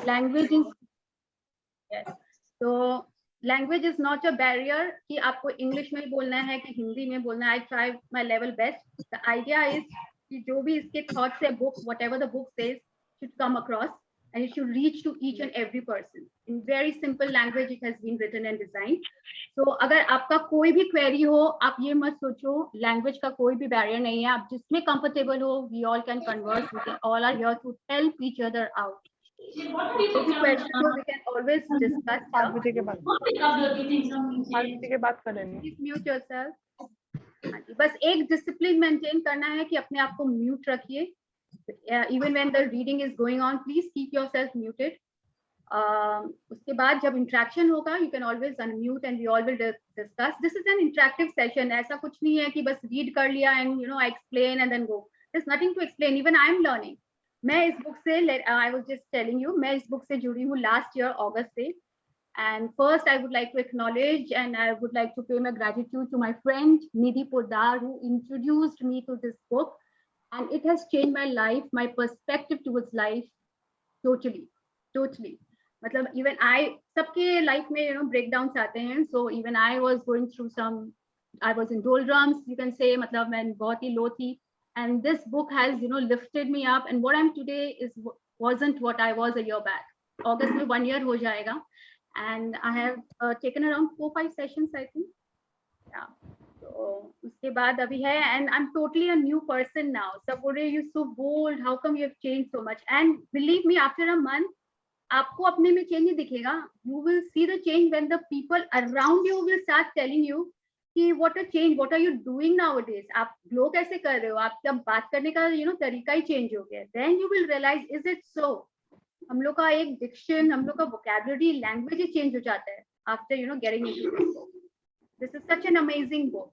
Language is तो language is not a barrier कि आपको इंग्लिश में बोलना है कि हिंदी में बोलना है. I try my level best. The idea is कि जो भी इसके थॉट्स है book what ever the book says should come across and it should reach to each and every person in very simple language. It has been written and designed. So अगर आपका कोई भी query हो, आप ये मत सोचो लैंग्वेज का कोई भी बैरियर नहीं है. आप जिसमें कंफर्टेबल हो, we all can converse. We all are here to help each other out. कोई भी क्वेश्चन हो, we can always discuss. 5 बजे के बाद 5 बजे के बाद करेंगे. Please mute yourself. बस एक डिसिप्लिन मेंटेन करना है कि अपने आप को म्यूट रखिए. Even when the reading is going on, please keep yourself muted. उसके बाद जब इंटरेक्शन होगा, you can always unmute and we all will discuss. This is an interactive session. ऐसा कुछ नहीं है कि बस read कर लिया and I explain and then go. There's nothing to explain. Even I am learning. मैं इस बुक से, I was just telling you, मैं इस बुक से जुड़ी हूँ last year August से. And first, I would like to acknowledge and I would like to pay my gratitude to my friend Nidhi Poddar, who introduced me to this book. And it has changed my life, my perspective towards life, totally. मतलब even I, सबके life में breakdowns आते हैं. So even I was going through some, I was in doldrums, you can say. मतलब मैं बहुत ही low थी. And this book has lifted me up. And what I'm today wasn't what I was a year back. August में 1 year हो जाएगा. And I have taken around 4-5 sessions, I think. Yeah. So उसके बाद अभी है, and I'm totally a new person now. सब बोल रहे you're so bold, how come you have changed so much? And believe me, after a month, आपको अपने में change नहीं दिखेगा. You will see the change when the people around you will start telling you कि what a change, what are you doing nowadays? आप glow कैसे कर रहे हो? आपका बात करने का तरीका ही change हो गया. Then you will realize, is it so? हम लोग का एक diction, हम लोग का vocabulary, language ही change हो जाता है after getting into this book. This is such an amazing book.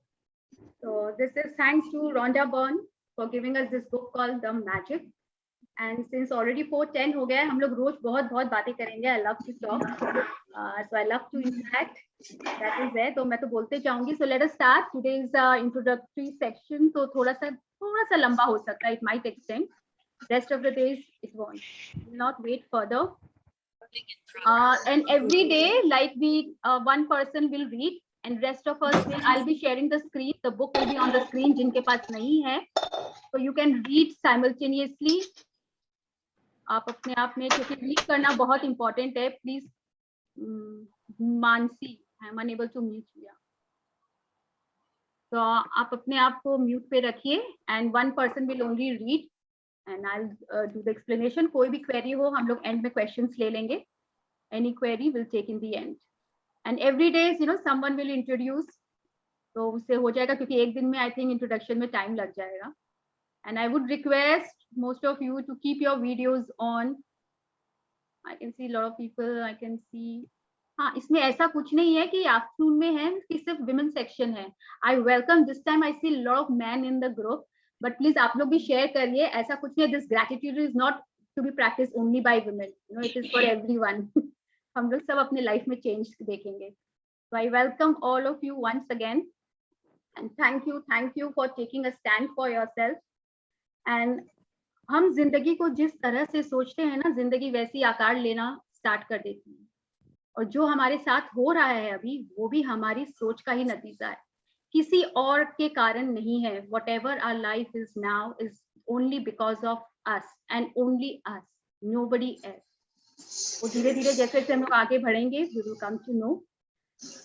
So this is thanks to Rhonda Byrne for giving us this book called The Magic. And since already 4:10 हो गया है, हम लोग रोज बहुत बातें करेंगे. I love to talk. So I love to interact. That is there. तो मैं तो बोलते जाऊंगी. So let us start today's introductory section. तो थोड़ा सा लंबा हो सकता है. It might extend. Rest of the days it won't. We'll not wait further. And every day, like one person will read. And rest of us I'll be sharing the screen. The book will be on the screen जिनके पास नहीं है. So you can read simultaneously. आप अपने आप में, क्योंकि read करना बहुत important है. Please, Mansi, I'm unable to mute you. तो आप अपने आप को mute पे रखिए. And one person will only read. And I'll do the explanation. कोई भी query हो, हम लोग end में questions ले लेंगे. Any query we'll take in the end. And every day, someone will introduce. तो उससे हो जाएगा, क्योंकि एक दिन में I think introduction में time लग जाएगा. And I would request most of you to keep your videos on. I can see a lot of people. I can see. हाँ, इसमें ऐसा कुछ नहीं है कि afternoon में है कि सिर्फ women section है. I welcome this time. I see a lot of men in the group. But please आप लोग भी share करिए. ऐसा कुछ नहीं है. This gratitude is not to be practiced only by women. It is for everyone. हम लोग सब अपने life में change देखेंगे. So I welcome all of you once again. And thank you for taking a stand for yourself. And हम जिंदगी को जिस तरह से सोचते हैं ना, जिंदगी वैसी आकार लेना स्टार्ट कर देती है. और जो हमारे साथ हो रहा है अभी, वो भी हमारी सोच का ही नतीजा है, किसी और के कारण नहीं है. Whatever our life is now is only because of us and only us, nobody else. वो धीरे धीरे जैसे हम लोग आगे बढ़ेंगे, we will come to know.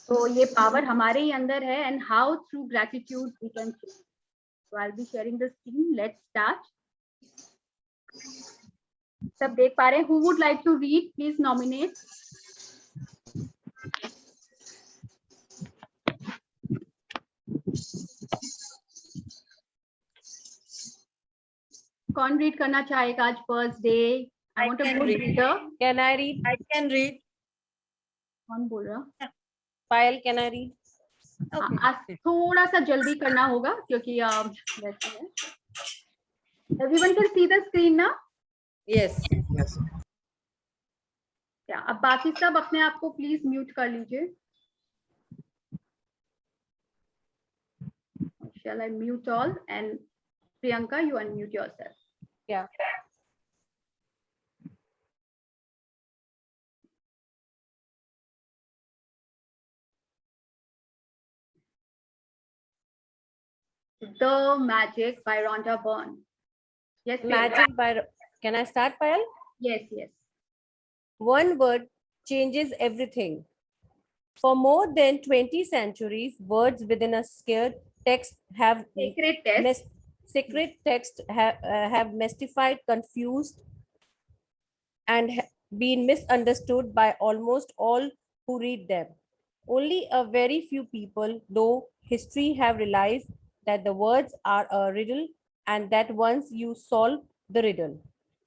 तो ये पावर हमारे ही अंदर है. And how through gratitude we can change. So I'll be sharing the screen. Let's start. सब देख पा रहे हैं? Who would like to read? Please nominate. कौन read करना चाहेगा आज first day? I want a good reader. Can I read? I can read. कौन बोल रहा? Payal, can I read? Okay. आज थोड़ा सा जल्दी करना होगा क्योंकि वैसे है. Everyone can see the screen ना? Yes. क्या अब बाकी सब अपने आप को प्लीज म्यूट कर लीजिए. Shall I mute all? And Priyanka, you unmute yourself. Yeah. The Magic by Rhonda Byrne. Yes, Payal. Magic by. Can I start, Payal? Yes, yes. One word changes everything. For more than 20 centuries, words within a sacred text have Sacred text. have mystified, confused, and been misunderstood by almost all who read them. Only a very few people know history have realized that the words are a riddle and that once you solve the riddle,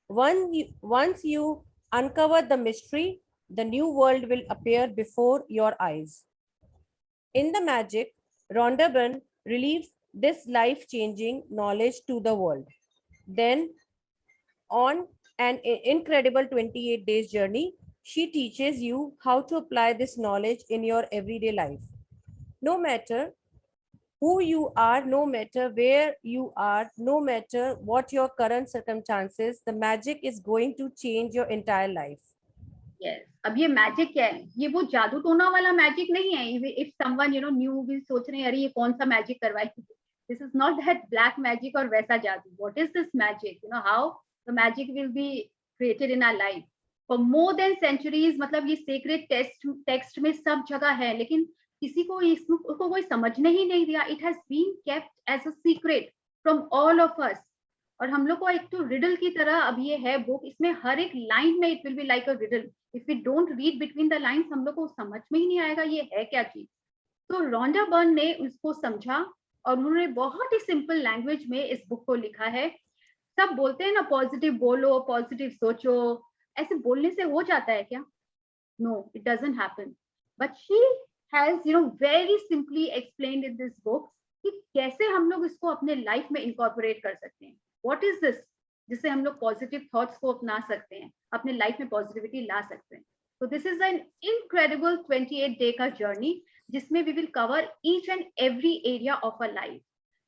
once you uncover the mystery, the new world will appear before your eyes. In the magic, Rhonda Byrne relieves this life-changing knowledge to the world. Then, on an incredible 28 days journey, she teaches you how to apply this knowledge in your everyday life. No matter who you are, no matter where you are, no matter what your current circumstances, the magic is going to change your entire life. Yes. अब ये magic क्या है? ये वो जादू टोना वाला magic नहीं है. If someone न्यू भी सोच रहे हैं अरे ये कौन सा मैजिक करवाए, this is not that black magic और वैसा जादू. What is this magic? How the magic will be created in our life. For more than centuries, मतलब ये sacred text में सब जगह है, लेकिन किसी को इसको कोई समझने ही नहीं दिया. It has been kept as a secret from all of us. और हम लोग को एक तो रिडल की तरह अब ये है बुक, इसमें हर एक लाइन में it will be like a riddle. If we don't read between the lines, हम लोग को समझ में ही नहीं आएगा ये है क्या चीज. तो रोंडा बर्न ने उसको समझा और उन्होंने बहुत ही सिंपल लैंग्वेज में इस बुक को लिखा है. सब बोलते हैं ना पॉजिटिव बोलो, पॉजिटिव सोचो, ऐसे बोलने से हो जाता है क्या? No, it doesn't happen. But she has very simply explained in this book कि कैसे हम लोग इसको अपने लाइफ में इनकॉर्पोरेट कर सकते हैं. व्हाट इज दिस, जिससे हम लोग पॉजिटिव थॉट्स को अपना सकते हैं, अपने लाइफ में पॉजिटिविटी ला सकते हैं. So this is an incredible 28 day का journey जिसमें we will cover each and every area of our life.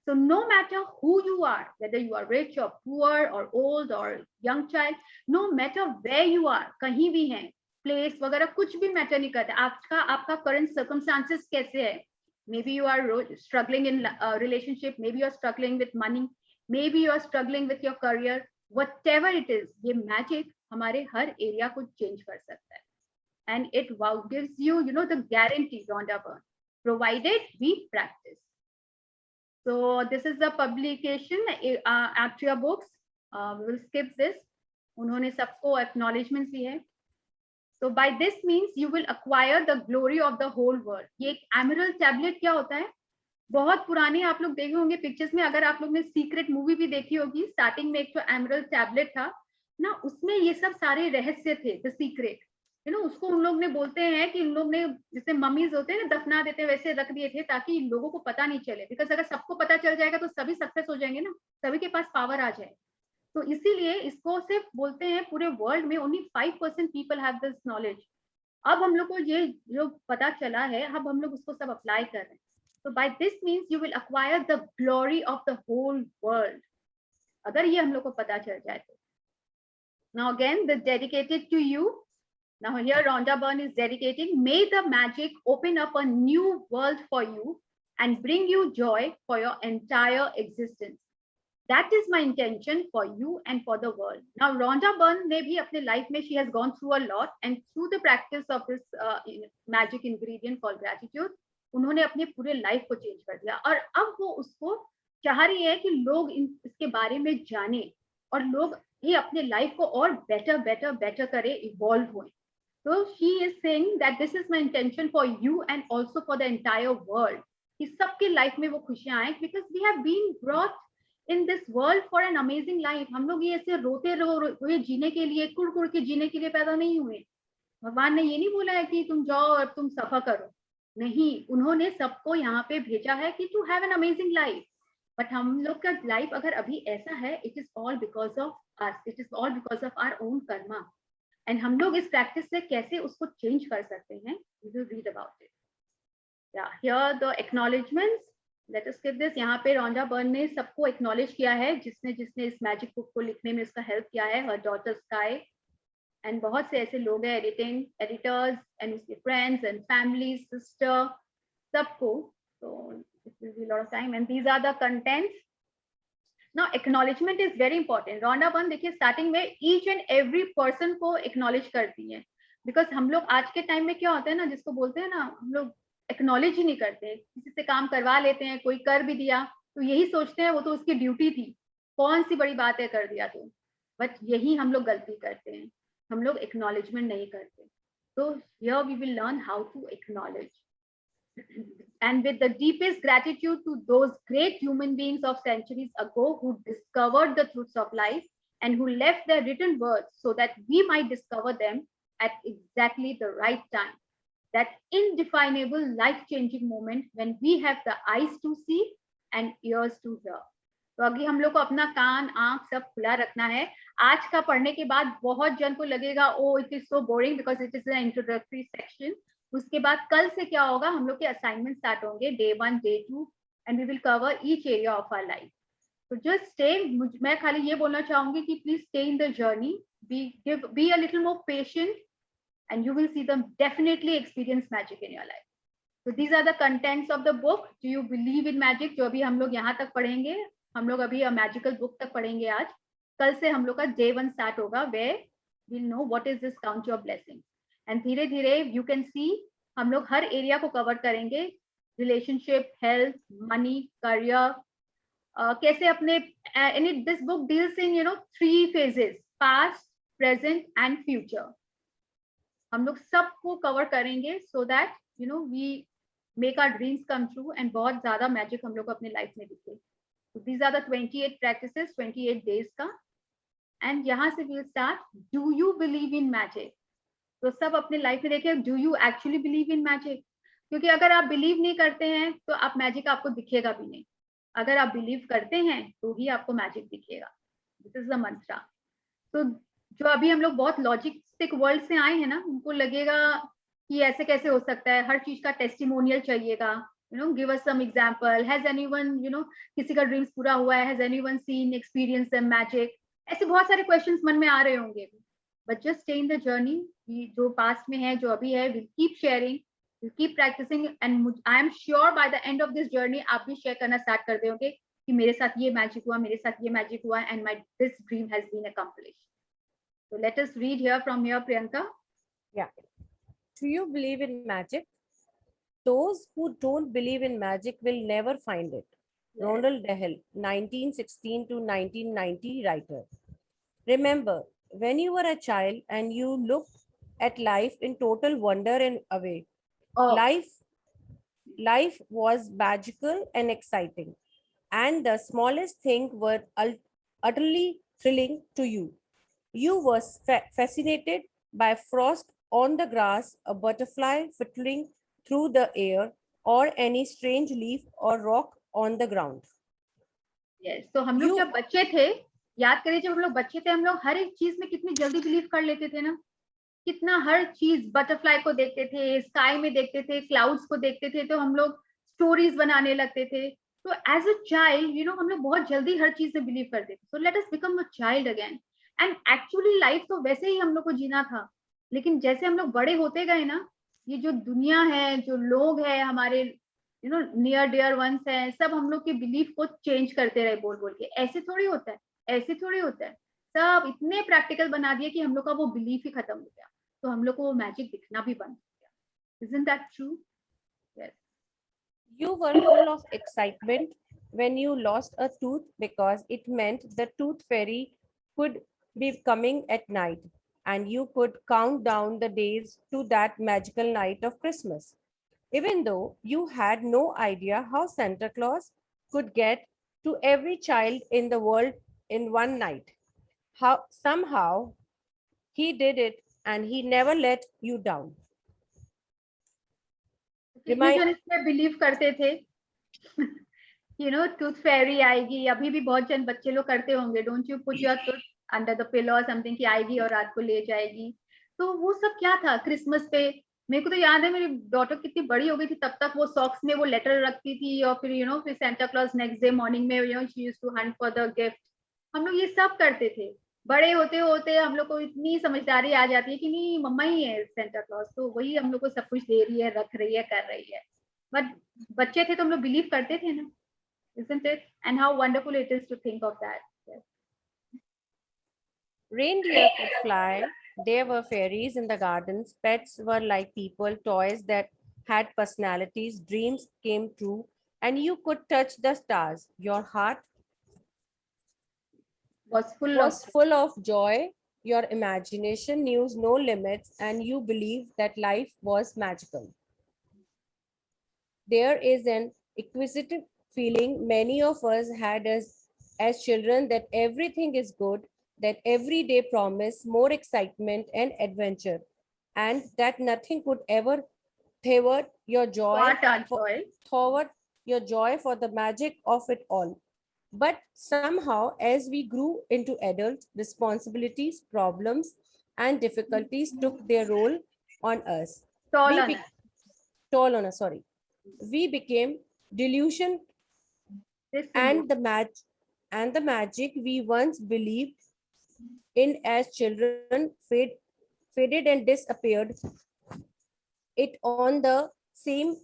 So no matter who you are, whether you are rich or poor or old or young child, no matter where you are, कहीं भी हैं, place वगैरह कुछ भी matter नहीं करता. आपका current circumstances कैसे है? Maybe you are struggling in a relationship, maybe you are struggling with money, maybe you are struggling with your career, whatever it is, ये magic हमारे हर एरिया को चेंज कर सकता है. And it gives you, the guarantee, Rhonda Byrne, provided we practice. So this is the publication, Atria Books. We will skip this. उन्होंने सबको acknowledgements दी है. So by this means you will acquire the glory of the whole world. ये एक emerald tablet क्या होता है? बहुत पुराने आप लोग देखे होंगे पिक्चर्स में. अगर आप लोग ने सीक्रेट मूवी भी देखी होगी, स्टार्टिंग में एक तो एमरल्ड टैबलेट था ना, उसमें ये सब सारे रहस्य थे, द सीक्रेट. उसको उन लोग ने बोलते हैं कि उन लोग ने जैसे मम्मीज होते हैं ना, दफना देते हैं, वैसे रख दिए थे ताकि लोगों को पता नहीं चले. बिकॉज अगर सबको पता चल जाएगा तो सभी सक्सेस हो जाएंगे ना, सभी के पास पावर आ जाए. तो इसीलिए इसको सिर्फ बोलते हैं पूरे वर्ल्ड में only 5% people have this knowledge. अब हम लोग को ये जो पता चला है, अब हम लोग उसको सब अप्लाई कर रहे हैं. So by this means you will acquire the glory of the whole world. अगर ये हम लोग को पता चल जाए तो. Now again, the dedicated to you. Now here Rhonda Byrne is dedicating. May the magic open up a new world for you and bring you joy for your entire existence. That is my intention for you and for the world. Now Rhonda Byrne ने भी अपने life में she has gone through a lot, and through the practice of this magic ingredient called gratitude, उन्होंने अपने पूरे life को change कर दिया. और अब वो उसको चाह रही है कि लोग इसके बारे में जाने और लोग ये अपने लाइफ को और बेटर करे, इवॉल्व हुए. So she is saying that this is my intention for you and also for the entire world. कि सबके लाइफ में वो खुशियां आए, because we have been brought in this world for an amazing life. हम लोग ये ऐसे रोते हुए जीने के लिए, कुड़ के जीने के लिए पैदा नहीं हुए. भगवान ने ये नहीं बोला है कि तुम जाओ और तुम सफर करो. नहीं, उन्होंने सबको यहाँ पे भेजा है कि to have an amazing life. But हम लोग का लाइफ अगर अभी ऐसा है, it is all because of us, it is all because of our own karma. And हम लोग इस प्रैक्टिस से कैसे उसको चेंज कर सकते हैं, we will read about it. Here the acknowledgements. Let us skip this. यहाँ पे रोंडा बर्न ने सबको एक्नॉलेज किया है जिसने इस मैजिक बुक को लिखने में उसका हेल्प किया है. हर डॉटर स्काई एंड बहुत से ऐसे लोग हैं, एडिटर्स एंड उसके फ्रेंड्स एंड फैमिली, सिस्टर, सबको. तो It will be a lot of time, and these are the contents. Now acknowledgement is very important. Round one देखिए स्टार्टिंग में each and every person को acknowledge करती है, because हम लोग आज के टाइम में क्या होता है ना, जिसको बोलते हैं ना, हम लोग acknowledge ही नहीं करते, किसी से काम करवा लेते हैं, कोई कर भी दिया तो यही सोचते हैं वो तो उसकी ड्यूटी थी, कौन सी बड़ी बात है कर दिया तो, बट यही हम लोग गलती करते हैं, हम लोग acknowledgement नहीं करते. So here we will learn how to acknowledge. And with the deepest gratitude to those great human beings of centuries ago who discovered the truths of life and who left their written words so that we might discover them at exactly the right time. That indefinable life-changing moment when we have the eyes to see and ears to hear. तो अभी हम लोग को अपना कान आंख सब खुला रखना है. आज का पढ़ने के बाद बहुत जन को लगेगा oh it is so boring because it is an introductory section. उसके बाद कल से क्या होगा, हम लोग के असाइनमेंट स्टार्ट होंगे, day 1 day 2 and we will cover each area of our life. तो जस्ट स्टे, मैं खाली ये बोलना चाहूंगी कि please stay in the journey, be a little more patient and you will see them definitely experience magic in your life. So these are the contents of the book. Do you believe in magic? जो अभी हम लोग यहाँ तक पढ़ेंगे, हम लोग अभी मैजिकल बुक तक पढ़ेंगे आज. कल से हम लोग का डे 1 स्टार्ट होगा where we'll know what is this count your blessings. And धीरे धीरे you can see हम लोग हर एरिया को कवर करेंगे, रिलेशनशिप, हेल्थ, मनी, करियर, कैसे अपने, and this book deals in 3 phases, past, present and future. हम लोग सबको कवर करेंगे so that we make our dreams come true and बहुत ज्यादा मैजिक हम लोग को अपने लाइफ में दिखे. So these are the 28 practices, 28 days का. And यहाँ से we'll start. Do you believe in magic? तो सब अपने लाइफ में देखें, do you actually believe in magic? क्योंकि अगर आप बिलीव नहीं करते हैं तो आप मैजिक आपको दिखेगा भी नहीं. अगर आप बिलीव करते हैं तो ही आपको मैजिक दिखेगा. दिस इज द मंत्रा. तो जो अभी हम लोग बहुत लॉजिस्टिक वर्ल्ड से आए हैं ना, उनको लगेगा कि ऐसे कैसे हो सकता है, हर चीज का टेस्टिमोनियल चाहिएगा. Give us some example. Has anyone किसी का ड्रीम्स पूरा हुआ है? Has anyone seen experience the magic? ऐसे बहुत सारे क्वेश्चंस मन में आ रहे होंगे, but just stay in the journey. जो पास्ट में है, जो अभी है, will keep sharing, will keep practising and I am sure by the end of this journey आप भी शेयर करना स्टार्ट कर दोगे कि मेरे साथ ये मैजिक हुआ, मेरे साथ ये मैजिक हुआ and my this dream has been accomplished. So let us read here from here, Priyanka. Yeah. Do you believe in magic? Those who don't believe in magic will never find it. Yes. Ronald Dahl, 1916 to 1990 writer. Remember, when you were a child and you looked at life in total wonder and awe, life was magical and exciting, and the smallest thing were utterly thrilling to you. You were fascinated by frost on the grass, a butterfly flittering through the air, or any strange leaf or rock on the ground. Yes, तो हम लोग जब बच्चे थे, याद करिए जब हम लोग बच्चे थे, हम लोग हर एक चीज में कितनी जल्दी बिलीव कर लेते थे ना. कितना हर चीज, बटरफ्लाई को देखते थे, स्काई में देखते थे, क्लाउड्स को देखते थे, तो हम लोग स्टोरीज बनाने लगते थे. तो एज अ चाइल्ड हम लोग बहुत जल्दी हर चीज में बिलीव करते थे. सो let us become a child again. And actually life तो वैसे ही हम लोग को जीना था, लेकिन जैसे हम लोग बड़े होते गए ना, ये जो दुनिया है, जो लोग हैं हमारे नियर डियर वंस हैं, सब हम लोग के बिलीफ को चेंज करते रहे बोल बोल के. ऐसे थोड़ी होता है, ऐसे थोड़ी होता है. सब इतने प्रैक्टिकल बना दिए कि हम लोग का वो बिलीफ ही खत्म हो गया, तो हम लोग को वो मैजिक दिखना भी बंद हो गया. Isn't that true? Yes. You were full of excitement when you lost a tooth because it meant the tooth fairy could be coming at night, and you could count down the days to that magical night of Christmas, even though you had no idea how Santa Claus could get to every child in the world in one night. How somehow he did it, and he never let you down. इसमें believe करते थे tooth फेरी आएगी. अभी भी बहुत जन बच्चे लोग करते होंगे, don't you put your tooth under the pillow और समथिंग, कि आएगी और रात को ले जाएगी. तो वो सब क्या था क्रिसमस पे. मेरे को तो याद है मेरी डॉटर कितनी बड़ी हो गई थी तब तक वो सॉक्स में वो लेटर रखती थी, और फिर फिर Santa Claus next day morning में she used to hunt for the gift. हम लोग ये सब करते थे. बड़े होते होते हम लोग को इतनी समझदारी आ जाती है कि नहीं, मम्मा ही है सेंटा क्लॉज, तो वही हम लोग को सब कुछ दे रही है, रख रही है, कर रही है. बट बच्चे थे तो हम लोग बिलीव करते थे ना, isn't it? And how wonderful it is to think of that. Yes. Reindeer could fly. There were fairies in the gardens. Pets were like people, toys that had personalities. Dreams came true, and you could touch the stars. Your heart Was full of was full of joy. Your imagination knew no limits, and you believed that life was magical. There is an acquisitive feeling many of us had as children that everything is good, that every day promise more excitement and adventure, and that nothing could ever thwart your joy what our for, joy. thwart your joy for the magic of it all. But somehow, as we grew into adults, responsibilities, problems, and difficulties took their role on us. Tall We on be- us. toll on us, sorry. We became delusion Disillusioned. and the magic we once believed in as children faded and disappeared. It on the same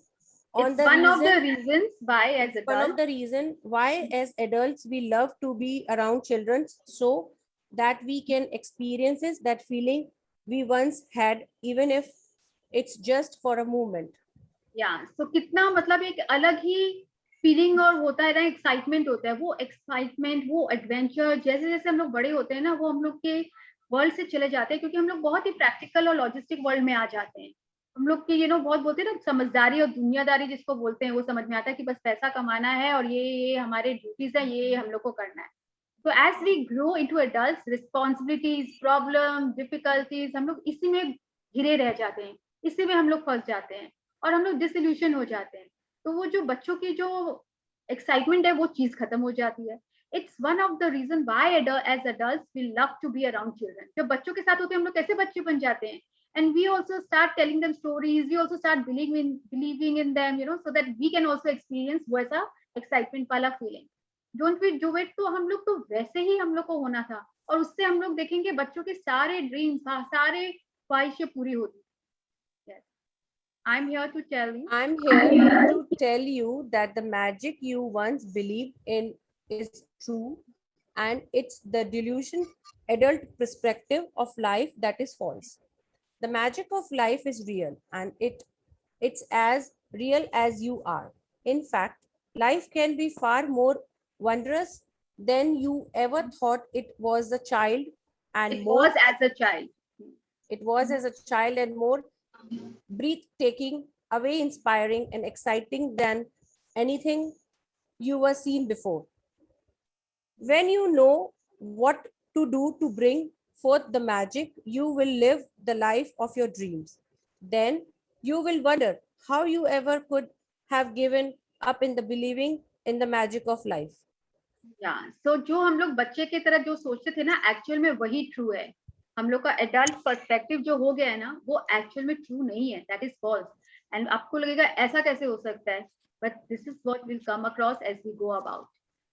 on It's the one of the reason reasons why, as It's one of adults, the reason why as adults we love to be around children so that we can experiences that feeling we once had, even if it's just for a moment. या सो कितना मतलब एक अलग ही feeling और होता है ना, excitement होता है, वो एक्साइटमेंट, वो एडवेंचर, जैसे जैसे हम लोग बड़े होते हैं ना, वो हम लोग के वर्ल्ड से चले जाते हैं, क्योंकि हम लोग बहुत ही प्रैक्टिकल और लॉजिस्टिक वर्ल्ड में आ जाते हैं। हम लोग के बहुत बोलते हैं ना, समझदारी और दुनियादारी जिसको बोलते हैं, वो समझ में आता है कि बस पैसा कमाना है और ये हमारे ड्यूटीज है, ये हम लोग को करना है। तो as we grow into adults, responsibilities, problem, difficulties, हम लोग इसी में घिरे रह जाते हैं, इसी में हम लोग फंस जाते हैं और हम लोग डिसइल्यूशन हो जाते हैं। तो वो जो बच्चों की जो एक्साइटमेंट है, वो चीज खत्म हो जाती है। It's one of the reason why as adults we love to be around children. जब बच्चों के साथ होते हैं, हम लोग कैसे बच्चे बन जाते हैं, and we also start telling them stories, we also start believing in them, so that we can also experience वैसा excitement वाला feeling. Don't we do it? तो हम लोग तो वैसे ही हम लोग को होना था, और उससे हम लोग देखेंगे बच्चों के सारे ड्रीम्स, सारे ख्वाहिशें पूरी होती। Yes. I'm here to tell you. I'm here to tell you that the magic you once believed in is true, and it's the delusion adult perspective of life that is false. The magic of life is real, and it's as real as you are. In fact, life can be far more wondrous than you ever thought it was a child, and It more was as a child. it was as a child, and more breathtaking, away inspiring, and exciting than anything you were seen before. When you know what to do to bring forth the magic, you will live the life of your dreams. Then you will wonder how you ever could have given up in the believing in the magic of life. या सो जो हम लोग बच्चे की तरह जो सोचते थे ना, एक्चुअल में वही ट्रू है। हम लोग का एडल्ट पर्सपेक्टिव जो हो गया है ना, वो एक्चुअल में ट्रू नहीं है, दैट इज फॉल्स। एंड आपको लगेगा ऐसा कैसे हो सकता है, but this is what will come across as we go about.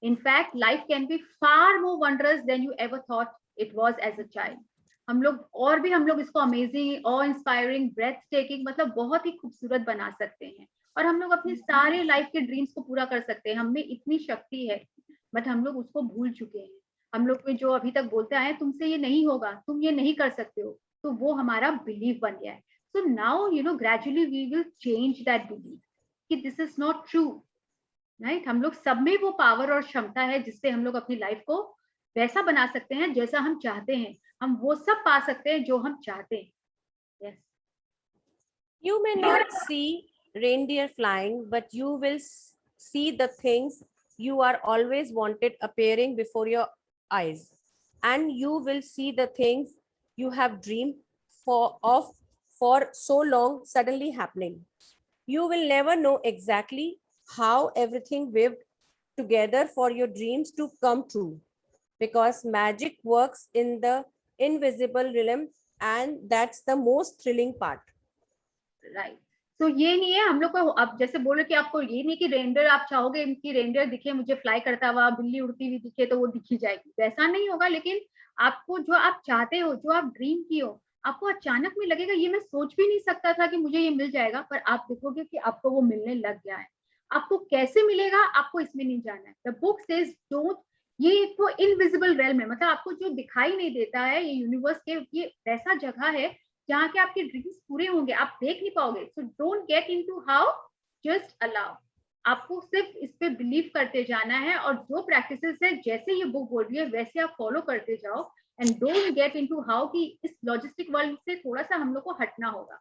In fact life can be far more wondrous than you ever thought it was as a child. हम लोग इसको amazing, awe inspiring, breathtaking, मतलब बहुत ही खूबसूरत बना सकते हैं, और हम लोग अपने सारे लाइफ के ड्रीम्स को पूरा कर सकते हैं। हमें इतनी शक्ति है, बट हम लोग उसको भूल चुके हैं। हम लोग में जो अभी तक बोलते आए तुमसे ये नहीं होगा, तुम ये नहीं कर सकते हो, तो वो हमारा बिलीफ बन गया है। So now gradually we will change that belief कि this is not true, right. हम लोग सब में वो पावर और क्षमता है जिससे हम लोग अपनी लाइफ को वैसा बना सकते हैं जैसा हम चाहते हैं। हम वो सब पा सकते हैं जो हम चाहते हैं। yes. You may not see reindeer flying, but you will see the things you are always wanted appearing before your eyes. And you will see the things you have dreamed of for so long suddenly happening. You will never know exactly how everything weaved together for your dreams to come true, because magic works in the invisible realm, and that's the most thrilling part. Right. तो ये नहीं है हम लोग को, अब जैसे बोले कि आपको ये नहीं कि रेंडर आप चाहोगे कि रेंडर दिखे मुझे फ्लाई करता हुआ, बिल्ली उड़ती हुई दिखे तो वो दिखी जाएगी, वैसा नहीं होगा। लेकिन आपको जो आप चाहते हो, जो आप ड्रीम की हो, आपको अचानक में लगेगा ये मैं सोच भी नहीं सकता था कि मुझे ये मिल जाएगा, पर आप देखोगे कि आपको वो मिलने लग गया है। आपको कैसे मिलेगा आपको इसमें नहीं जाना है। द बुक सेज डोंट, ये एक वो इनविजिबल रेल्म है, मतलब आपको जो दिखाई नहीं देता है, ये यूनिवर्स के ये वैसा जगह है जहाँ के आपके ड्रीम्स पूरे होंगे, आप देख नहीं पाओगे। So don't get into how, just allow. आपको सिर्फ इस पे बिलीव करते जाना है, और जो प्रैक्टिसेस है जैसे ये बुक बोल रही है वैसे आप फॉलो करते जाओ। And don't get into how कि इस लॉजिस्टिक वर्ल्ड से थोड़ा सा हम लोग को हटना होगा।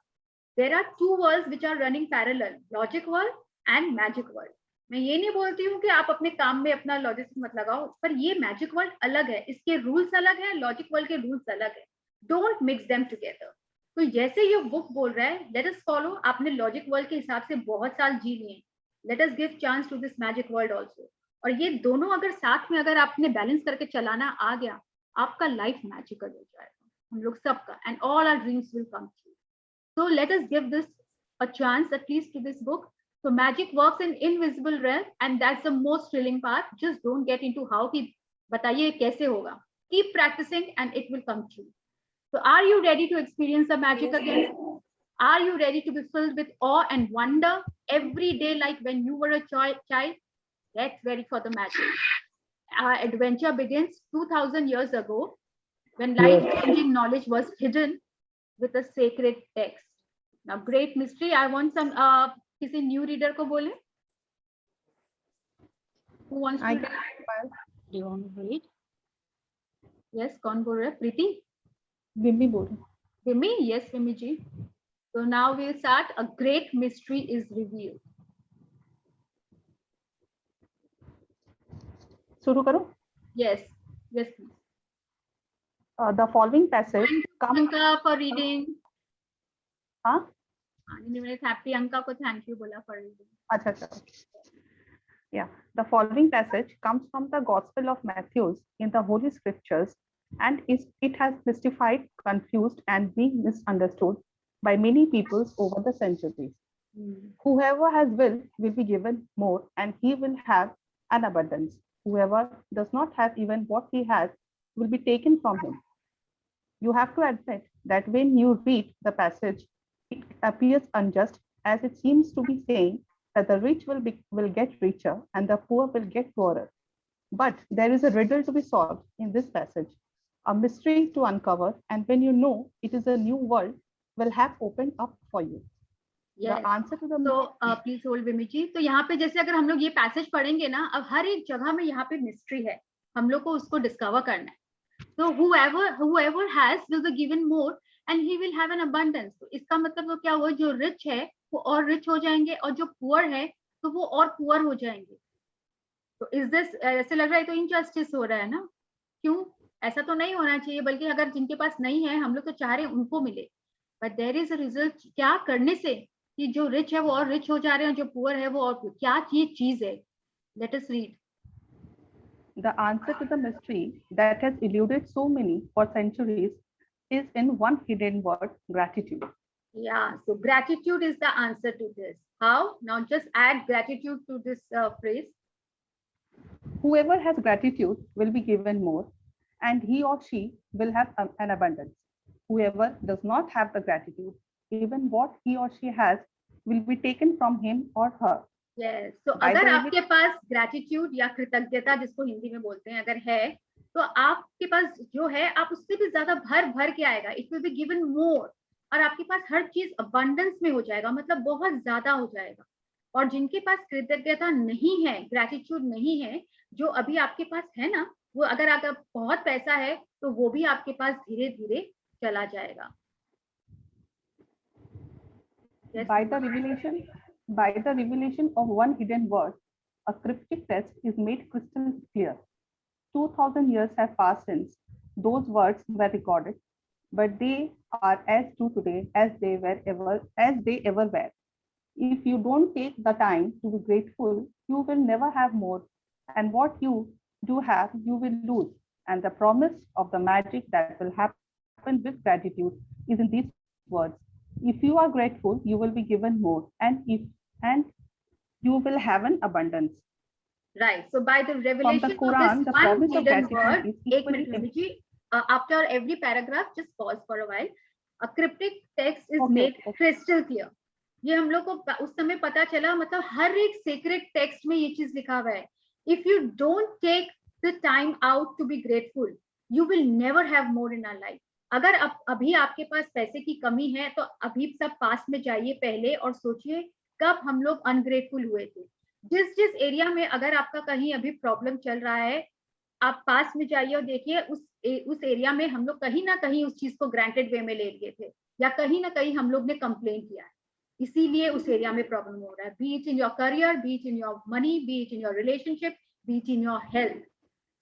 There are two worlds which are running parallel, logic world and magic world. मैं ये नहीं बोलती हूँ कि आप अपने काम में अपना लॉजिस्टिक मत लगाओ, पर ये मैजिक वर्ल्ड अलग है, इसके रूल्स अलग है, लॉजिक वर्ल्ड के रूल्स अलग है। Don't mix them together. तो जैसे ये बुक बोल रहा है, लेट अस फॉलो। आपने लॉजिक वर्ल्ड के हिसाब से बहुत साल जी लिए, let us give chance to this magic world also. और ये दोनों अगर साथ में अगर आपने बैलेंस करके चलाना आ गया, आपका लाइफ मैजिकल हो जाएगा, हम लोग सबका, and all our dreams will come true. So let us give this a chance, at least to this book. So magic works in invisible realm, and that's the most thrilling part. Just don't get into how कि बताइए कैसे होगा. Keep practicing and it will come true. So are you ready to experience the magic again? Are you ready to be filled with awe and wonder every day like when you were a child? Get ready for the magic. Our adventure begins 2000 years ago when life-changing knowledge was hidden with a sacred text. Now, great mystery. I want some किसी new reader को बोले. Who wants to? Do you want to read? Yes, कौन बोल रहा है? प्रीति? Vimmi बोल रही. Vimmi? Yes, Vimmi ji. So now we'll start. A great mystery is revealed. शुरू करो. Yes, yes, please. The following passage comes. Anka for reading. हाँ. मैंने प्रियंका को thank you बोला for reading. अच्छा. Yeah, the following passage comes from the Gospel of Matthew in the Holy Scriptures, and it has mystified, confused, and been misunderstood by many peoples over the centuries. Whoever has will be given more, and he will have an abundance. Whoever does not have even what he has will be taken from him. You have to admit that when you read the passage, it appears unjust, as it seems to be saying that the rich will get richer and the poor will get poorer. But there is a riddle to be solved in this passage, a mystery to uncover, and when you know it is a new world will have opened up for you. Yes. The answer to the तो please hold विमी जी. तो यहाँ पे जैसे अगर हम लोग ये passage पढ़ेंगे ना, अब हर एक जगह में यहाँ पे मिस्ट्री है, हम लोग को उसको डिस्कवर करना है. तो whoever has will be given more and he will have an abundance. तो इसका मतलब तो क्या हुआ, जो रिच है वो और रिच हो जाएंगे, और जो पुअर है तो वो और पुअर हो जाएंगे. तो इज दिस, ऐसे लग रहा है तो इनजस्टिस हो रहा है ना? क्यों? ऐसा तो नहीं होना चाहिए, बल्कि अगर जिनके पास नहीं है, हम लोग तो चाह रहे हैं उनको मिले. But there is a result. क्या करने से कि जो रिच है वो और रिच हो जा रहे हैं, जो पुअर है वो और, क्या ये चीज है? Let us read. The answer to the mystery that has eluded so many for centuries is in one hidden word, gratitude. Yeah, so gratitude is the answer to this. How? Now just add gratitude to this phrase. Whoever has gratitude will be given more, and he or she will have an abundance. Whoever does not have the gratitude, even what he or she has will be taken from him or her. Yes. So अगर आपके पास gratitude या कृतज्ञता जिसको हिंदी में बोलते हैं अगर है, तो आपके पास जो है आप उससे भी ज्यादा भर के आएगा. It will be given more. और आपके पास हर चीज abundance में हो जाएगा, मतलब बहुत ज्यादा हो जाएगा. और जिनके पास कृतज्ञता नहीं है, gratitude नहीं है, जो अभी आपके पास है ना, वो अगर अगर बहुत पैसा है तो वो भी आपके पास धीरे धीरे चला जाएगा. Yes. By the revelation of one hidden word, a cryptic text is made crystal clear. 2000 years have passed since those words were recorded, but they are as true today as they ever were. If you don't take the time to be grateful, you will never have more, and what you do have, you will lose. And the promise of the magic that will happen with gratitude is in these words. If you are grateful, you will be given more, and you will have an abundance. Right. So by the revelation the Quran, of this one hidden word, after every paragraph, just pause for a while. A cryptic text is Okay, made okay. crystal clear. ये हम लोग को उस समय पता चला, मतलब हर एक सेक्रेट टेक्स्ट में ये चीज लिखा हुआ है. If you don't take the time out to be grateful, you will never have more in our life. अगर अभी आपके पास पैसे की कमी है तो अभी सब पास में जाइए पहले और सोचिए कब हम लोग अनग्रेटफुल हुए थे. जिस एरिया में अगर आपका कहीं अभी प्रॉब्लम चल रहा है, आप पास में जाइए और देखिए उस एरिया में हम लोग कहीं ना कहीं उस चीज को ग्रांटेड वे में ले लिए थे, या कहीं ना कहीं हम लोग ने कंप्लेन किया है, इसीलिए उस एरिया में प्रॉब्लम हो रहा है. Be it in your career, B it in your money, B it in your relationship, B it in your health.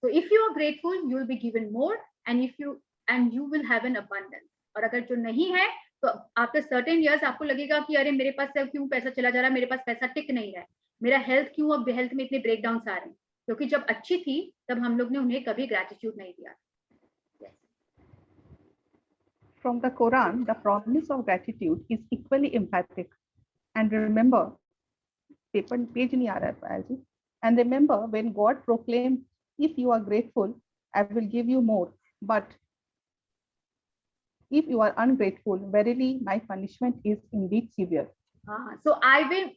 So if you are grateful, you will be given more, and you will have an abundance. और अगर जो नहीं है तो after certain years आपको लगेगा कि अरे मेरे पास क्यों पैसा चला जा रहा है, मेरे पास पैसा टिक नहीं रहा है, मेरा हेल्थ क्यों अब हेल्थ में इतने ब्रेकडाउन्स आ रहे हैं, क्योंकि जब अच्छी थी तब हम लोग ने उन्हें कभी ग्रेटिट्यूड नहीं दिया. From the Quran, the promise of gratitude is equally emphatic. And remember, page nahi aa raha hai Payal ji. And remember, when God proclaimed, if you are grateful, I will give you more. But if you are ungrateful, verily my punishment is indeed severe. So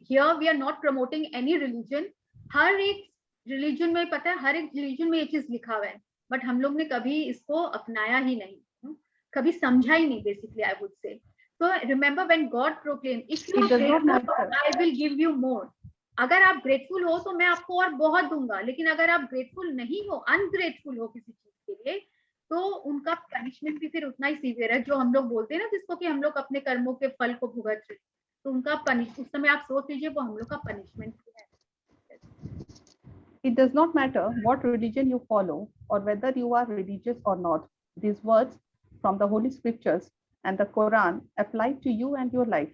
here we are not promoting any religion. हर एक religion में पता है, हर एक religion में ये चीज लिखा हुआ है, बट हम लोग ने कभी इसको अपनाया ही नहीं, कभी समझा ही नहीं, basically I would say. So remember when God proclaimed, if you are grateful, I will give you more. अगर आप ग्रेटफुल हो तो मैं आपको और बहुत दूंगा, लेकिन अगर आप ग्रेटफुल नहीं हो, अनग्रेटफुल हो किसी चीज के लिए, तो उनका पनिशमेंट भी फिर उतना ही सीवियर है, जो हम लोग बोलते हैं ना जिसको कि हम लोग अपने कर्मों के फल को भुगत रहे, तो उनका उस समय आप सोच लीजिए वो हम लोग का पनिशमेंट है. It does not matter what religion you follow or whether you are religious or not. These words from the Holy Scriptures and the Quran apply to you and your life.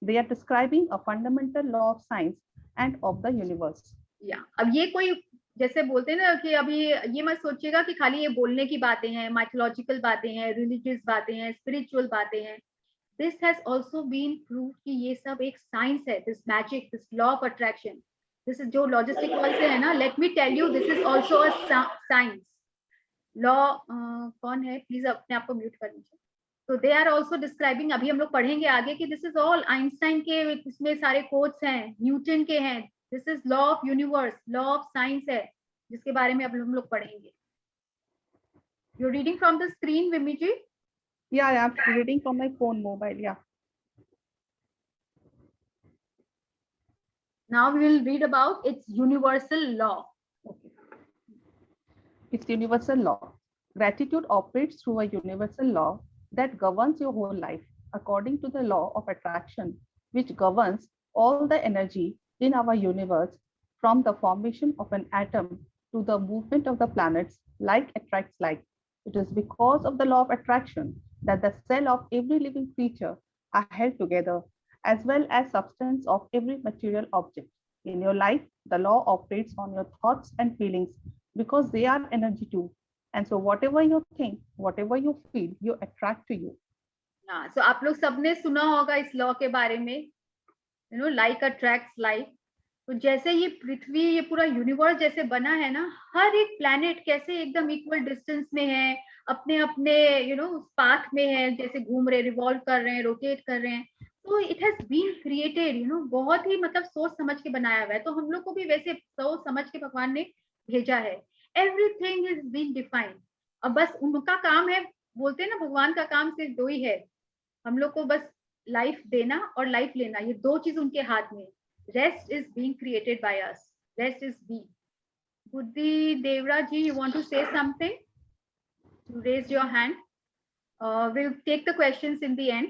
They are describing a fundamental law of science and of the universe. Yeah. अब ये कोई जैसे बोलते हैं ना कि अभी ये मत सोचिएगा कि खाली ये बोलने की बातें हैं, माइथोलॉजिकल बातें हैं, रिलीजियस बातें हैं, स्पिरिचुअल बातें हैं. This has also been proved कि ये सब एक साइंस है. This magic, this law of attraction, this is जो लॉजिस्टिक वर्ड से है ना, let me tell you, this is also a science. Law कौन है, प्लीज अपने आप को म्यूट कर लीजिए. So they are also describing, अभी हम लोग पढ़ेंगे आगे कि this is all आइंस्टाइन के इसमें सारे कोट्स हैं, न्यूटन के हैं. This is law of universe, law of science है, जिसके बारे में अब हम लोग पढ़ेंगे. You're reading from the screen, Vimi ji? Yeah, I'm reading from my phone, mobile. Yeah. Now we will read about its universal law. Okay. It's universal law. Gratitude operates through a universal law that governs your whole life, according to the law of attraction, which governs all the energy in our universe, from the formation of an atom to the movement of the planets. Like attracts like. It is because of the law of attraction that the cell of every living creature are held together, as well as substance of every material object. In your life, the law operates on your thoughts and feelings because they are energy too. And so whatever you think, whatever you feel, you attract to you. So आप लोग सबने सुना होगा इस law के बारे में, like attracts like. तो जैसे ये पृथ्वी, ये पूरा यूनिवर्स जैसे बना है ना, हर एक प्लैनेट कैसे एकदम इक्वल डिस्टेंस में है, अपने अपने पाथ में है, जैसे घूम रहे, रिवॉल्व कर रहे हैं, रोटेट कर रहे हैं. तो इट हैज बीन क्रिएटेड, बहुत ही मतलब सोच समझ के बनाया हुआ है. तो हम लोग को भी वैसे सोच समझ के भगवान ने भेजा है. Everything is been defined. अब बस उनका काम है, बोलते हैं ना भगवान का काम सिर्फ दो ही है, हम लोग को बस लाइफ देना और लाइफ लेना, ये दो चीज उनके हाथ में. Rest is being created by us. Rest is being. Buddhi Devra ji, you want to say something? You raised your hand. We'll take the questions in the end.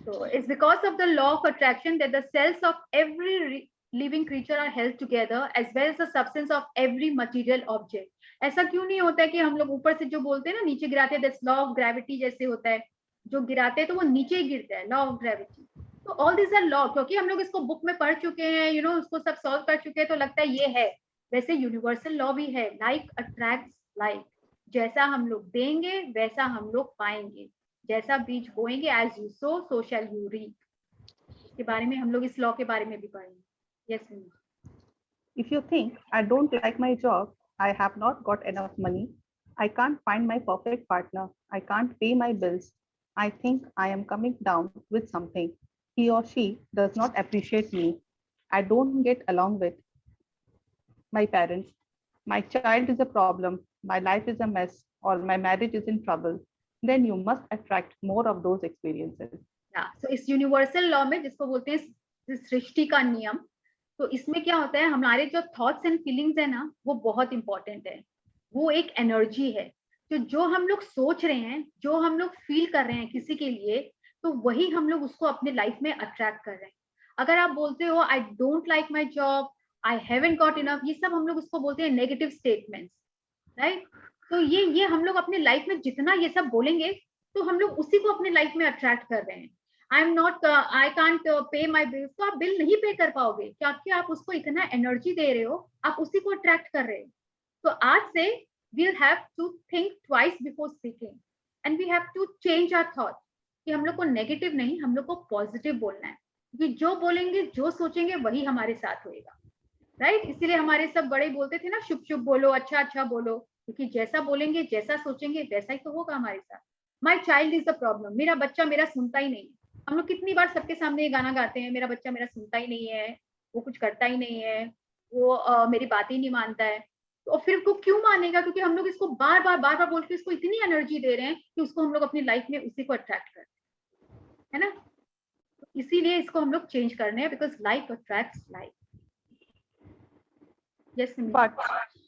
So it's because of the law of attraction that the cells of every living creature are held together, as well as the substance of every material object. ऐसा क्यों नहीं होता है कि हम लोग ऊपर से जो बोलते हैं ना नीचे गिराते हैं, that's law of gravity जैसे होता है, जो गिराते हैं तो वो नीचे ही गिरता है, law of gravity. तो ऑल दिस आर लॉ, क्योंकि हम लोग इसको बुक में पढ़ चुके हैं, उसको सब सॉल्व कर चुके हैं, तो लगता है ये है. वैसे यूनिवर्सल लॉ भी है, लाइक अट्रैक्ट्स लाइक. जैसा हम लोग देंगे वैसा हम लोग पाएंगे, जैसा बीज बोएंगे, as you sow so shall you reap. इसके बारे में हम लोग इस लॉ के बारे में भी पढ़ेंगे. Yes. If you think I don't like my job, I have not got enough money, I can't find my perfect partner, I can't pay my bills, I think I am coming down with something. He or she does not appreciate me. I don't get along with my parents. My child is a problem. My life is a mess, or my marriage is in trouble. Then you must attract more of those experiences. So इस universal law में जिसको बोलते हैं सृष्टि का नियम, तो इसमें क्या होता है, हमारे जो थॉट्स एंड फीलिंग्स है ना, वो बहुत इंपॉर्टेंट है. वो एक एनर्जी है. तो जो हम लोग सोच रहे हैं, जो हम लोग फील कर रहे हैं किसी के लिए, तो वही हम लोग उसको अपने लाइफ में अट्रैक्ट कर रहे हैं. अगर आप बोलते हो I don't like my job, I haven't got enough, ये सब हम लोग उसको बोलते हैं नेगेटिव स्टेटमेंट्स, राइट. तो ये हम लोग अपने लाइफ में जितना ये सब बोलेंगे, तो हम लोग उसी को अपने लाइफ में अट्रैक्ट कर रहे हैं. I can't pay my bills, तो आप बिल नहीं पे कर पाओगे क्योंकि आप उसको इतना एनर्जी दे रहे हो, आप उसी को अट्रैक्ट कर रहे हो. तो आज से we'll have to think twice before speaking and we have to change our thought कि हम लोग को नेगेटिव नहीं, हम लोग को पॉजिटिव बोलना है, क्योंकि जो बोलेंगे, जो सोचेंगे, वही हमारे साथ होएगा, राइट. इसीलिए हमारे सब बड़े बोलते थे ना, शुभ शुभ बोलो, अच्छा अच्छा बोलो, क्योंकि जैसा बोलेंगे, जैसा सोचेंगे, वैसा ही तो होगा हमारे साथ. My child is the problem, मेरा बच्चा मेरा सुनता ही नहीं. हम लोग कितनी बार सबके सामने ये गाना गाते हैं, मेरा बच्चा मेरा सुनता ही नहीं है, वो कुछ करता ही नहीं है, वो मेरी बात ही नहीं मानता है. तो फिर को क्यों मानेगा, क्योंकि हम लोग इसको बार बार बोल के इसको इतनी एनर्जी दे रहे हैं कि उसको हम लोग अपनी लाइफ में उसी को अट्रैक्ट कर रहे हैं, है ना. इसीलिए इसको हम लोग चेंज करने हैं, because like attracts like. Yes,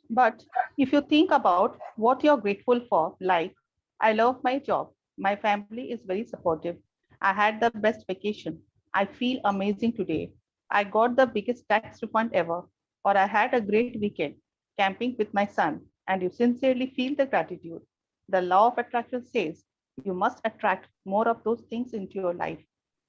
but if you think about what you're grateful for, like, I love my job, my family is very supportive, I had the best vacation, I feel amazing today, I got the biggest tax refund ever, or I had a great weekend camping with my son, and you sincerely feel the gratitude. The law of attraction says you must attract more of those things into your life.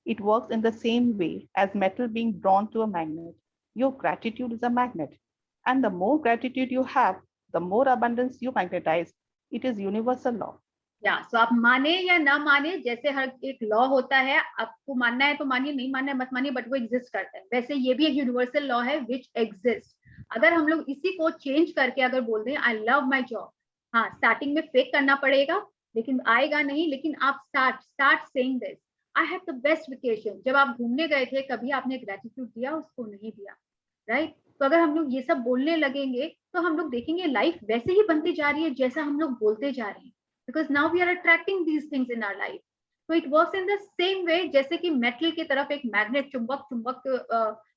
It works in the same way as metal being drawn to a magnet. Your gratitude is a magnet. And the more gratitude you have, the more abundance you magnetize. It is universal law. So आप माने या ना माने, जैसे हर एक law होता है, आपको मानना है तो मानिए, नहीं मानना है मत मानिए, बट वो एग्जिस्ट करता है. वैसे ये भी एक यूनिवर्सल लॉ है विच एग्जिस्ट. अगर हम लोग इसी को चेंज करके अगर बोल दें आई लव माई जॉब, हाँ स्टार्टिंग में फेक करना पड़ेगा, लेकिन आएगा नहीं, लेकिन आप start saying this, I have the best vacation. जब आप घूमने गए थे, कभी आपने ग्रेटिट्यूड दिया, उसको नहीं दिया, राइट. तो अगर हम लोग ये सब बोलने लगेंगे, तो हम लोग देखेंगे लाइफ वैसे ही बनती जा रही है जैसा हम लोग बोलते जा रहे हैं, because now we are attracting these things in our life. So it works in the same way, जैसे कि मेटल की तरफ एक मैग्नेट, चुंबक